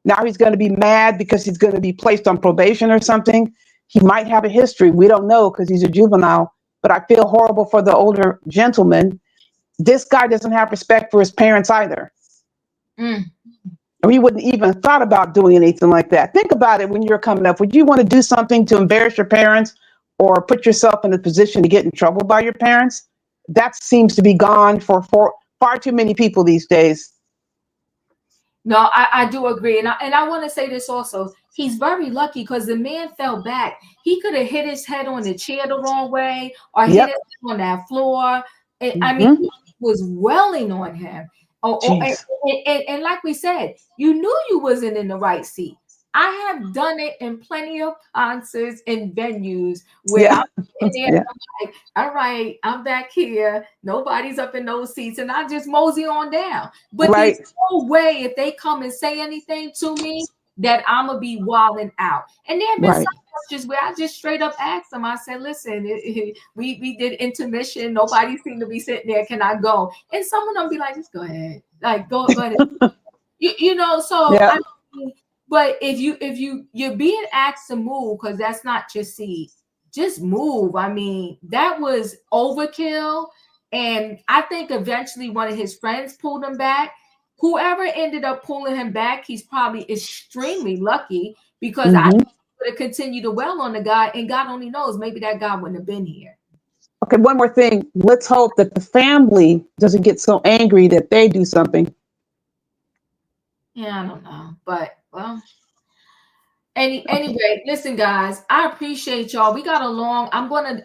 Now he's going to be mad because he's going to be placed on probation or something. He might have a history. We don't know because he's a juvenile, but I feel horrible for the older gentleman. This guy doesn't have respect for his parents either. Mm. Or he wouldn't even thought about doing anything like that. Think about it when you're coming up. Would you want to do something to embarrass your parents or put yourself in a position to get in trouble by your parents? That seems to be gone for far too many people these days. No, I do agree. And I want to say this also. He's very lucky because the man fell back. He could have hit his head on the chair the wrong way or hit his head on that floor. I mean, he was welling on him. And like we said, you knew you wasn't in the right seat. I have done it in plenty of concerts and venues where I'm in there and I'm like, all right, I'm back here. Nobody's up in those seats. And I just mosey on down. But there's no way if they come and say anything to me that I'm going to be wilding out. And there have been some just where I just straight up asked them. I said, listen, we did intermission. Nobody seemed to be sitting there. Can I go? And some of them be like, just go ahead. Like, go ahead. you know, so I mean, but if you're being asked to move because that's not your seat, just move. I mean, that was overkill. And I think eventually one of his friends pulled him back. Whoever ended up pulling him back, he's probably extremely lucky because I would have continued to well on the guy, and God only knows, maybe that guy wouldn't have been here. Okay, one more thing. Let's hope that the family doesn't get so angry that they do something. Yeah, I don't know, but well. Anyway, listen, guys, I appreciate y'all. We got along. I'm gonna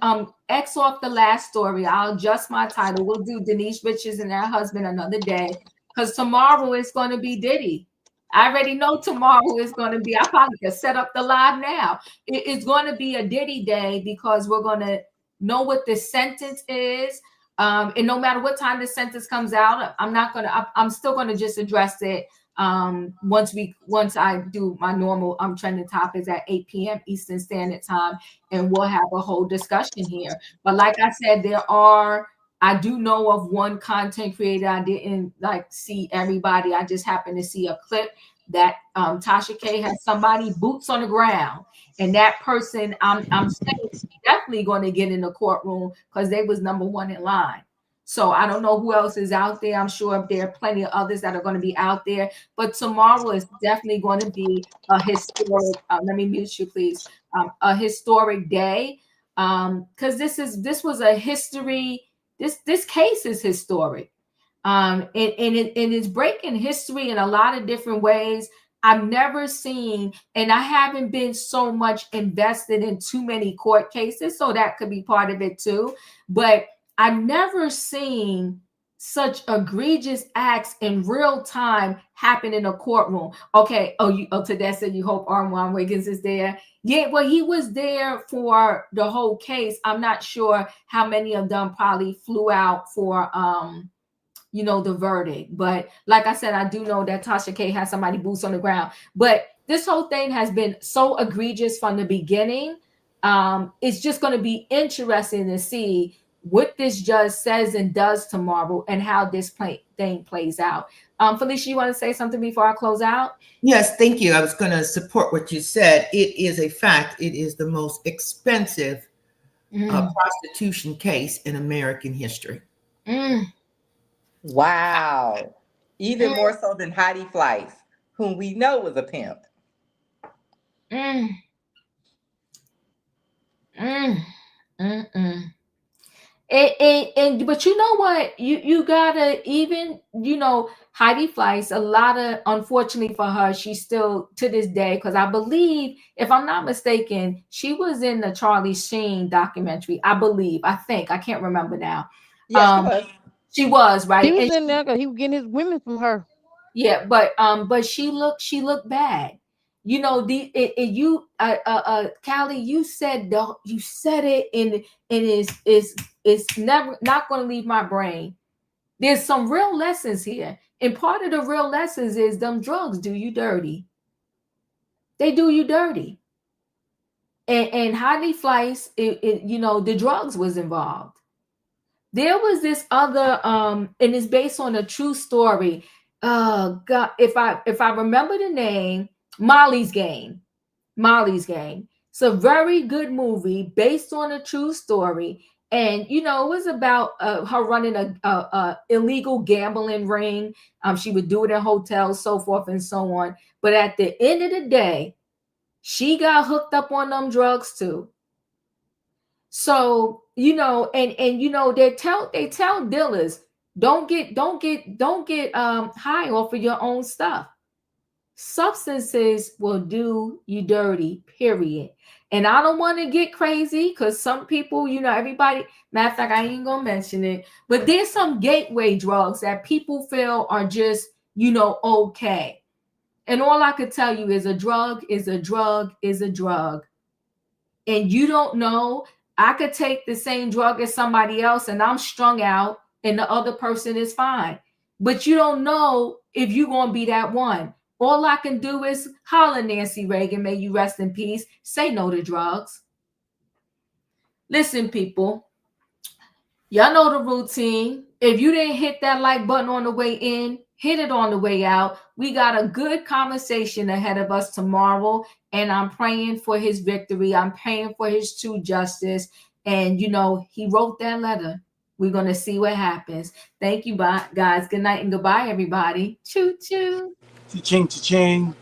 X off the last story. I'll adjust my title. We'll do Denise Richards and her husband another day because tomorrow is going to be Diddy. I already know tomorrow is going to be. I probably can set up the live now. It's going to be a Diddy day because we're going to know what the sentence is. And no matter what time the sentence comes out, I'm still going to just address it. Once I do my normal trending topics at 8 p.m. Eastern Standard Time, and we'll have a whole discussion here. But like I said, I do know of one content creator. I didn't see everybody. I just happened to see a clip that Tasha K has somebody boots on the ground, and that person, I'm saying, definitely going to get in the courtroom because they was number one in line. So I don't know who else is out there. I'm sure there are plenty of others that are going to be out there. But tomorrow is definitely going to be a historic. Let me mute you, please. A historic day, because this was a history. This case is historic, and it's breaking history in a lot of different ways. I've never seen, and I haven't been so much invested in too many court cases, so that could be part of it too. But I've never seen such egregious acts in real time happen in a courtroom. Okay. Tedessa, you hope Armand Wiggins is there. Yeah, well, he was there for the whole case. I'm not sure how many of them probably flew out for the verdict. But like I said, I do know that Tasha K has somebody boots on the ground. But this whole thing has been so egregious from the beginning. It's just going to be interesting to see what this judge says and does tomorrow and how this thing plays out. Felicia, you want to say something before I close out? Yes, thank you. I was going to support what you said. It is a fact. It is the most expensive prostitution case in American history. Wow. Even more so than Heidi Fleiss, whom we know was a pimp. But you know what? You gotta, even Heidi Fleiss, a lot of, unfortunately for her, she's still to this day, because I believe, if I'm not mistaken, she was in the Charlie Sheen documentary. I think I can't remember now. Yes, she was. She was, right? He was in there because he was getting his women from her. Yeah, but she looked bad. Callie, you said it, and it's never not going to leave my brain. There's some real lessons here, and part of the real lessons is them drugs do you dirty. They do you dirty. And Heidi Fleiss, the drugs was involved. There was this other, and it's based on a true story. God, if I remember the name, Molly's Game. It's a very good movie based on a true story, and it was about her running a illegal gambling ring. She would do it in hotels, so forth and so on. But at the end of the day, she got hooked up on them drugs too. So they tell dealers, don't get high off of your own stuff. Substances will do you dirty, period. And I don't want to get crazy, because some people, everybody, matter of fact, I ain't gonna mention it, but there's some gateway drugs that people feel are just okay. And all I could tell you is a drug is a drug is a drug. And you don't know, I could take the same drug as somebody else and I'm strung out and the other person is fine. But you don't know if you're going to be that one. All I can do is holler, Nancy Reagan, may you rest in peace. Say no to drugs. Listen, people, y'all know the routine. If you didn't hit that like button on the way in, hit it on the way out. We got a good conversation ahead of us tomorrow, and I'm praying for his victory. I'm praying for his true justice. And, he wrote that letter. We're going to see what happens. Thank you, guys. Good night and goodbye, everybody. Choo-choo. Cha-ching, cha-ching.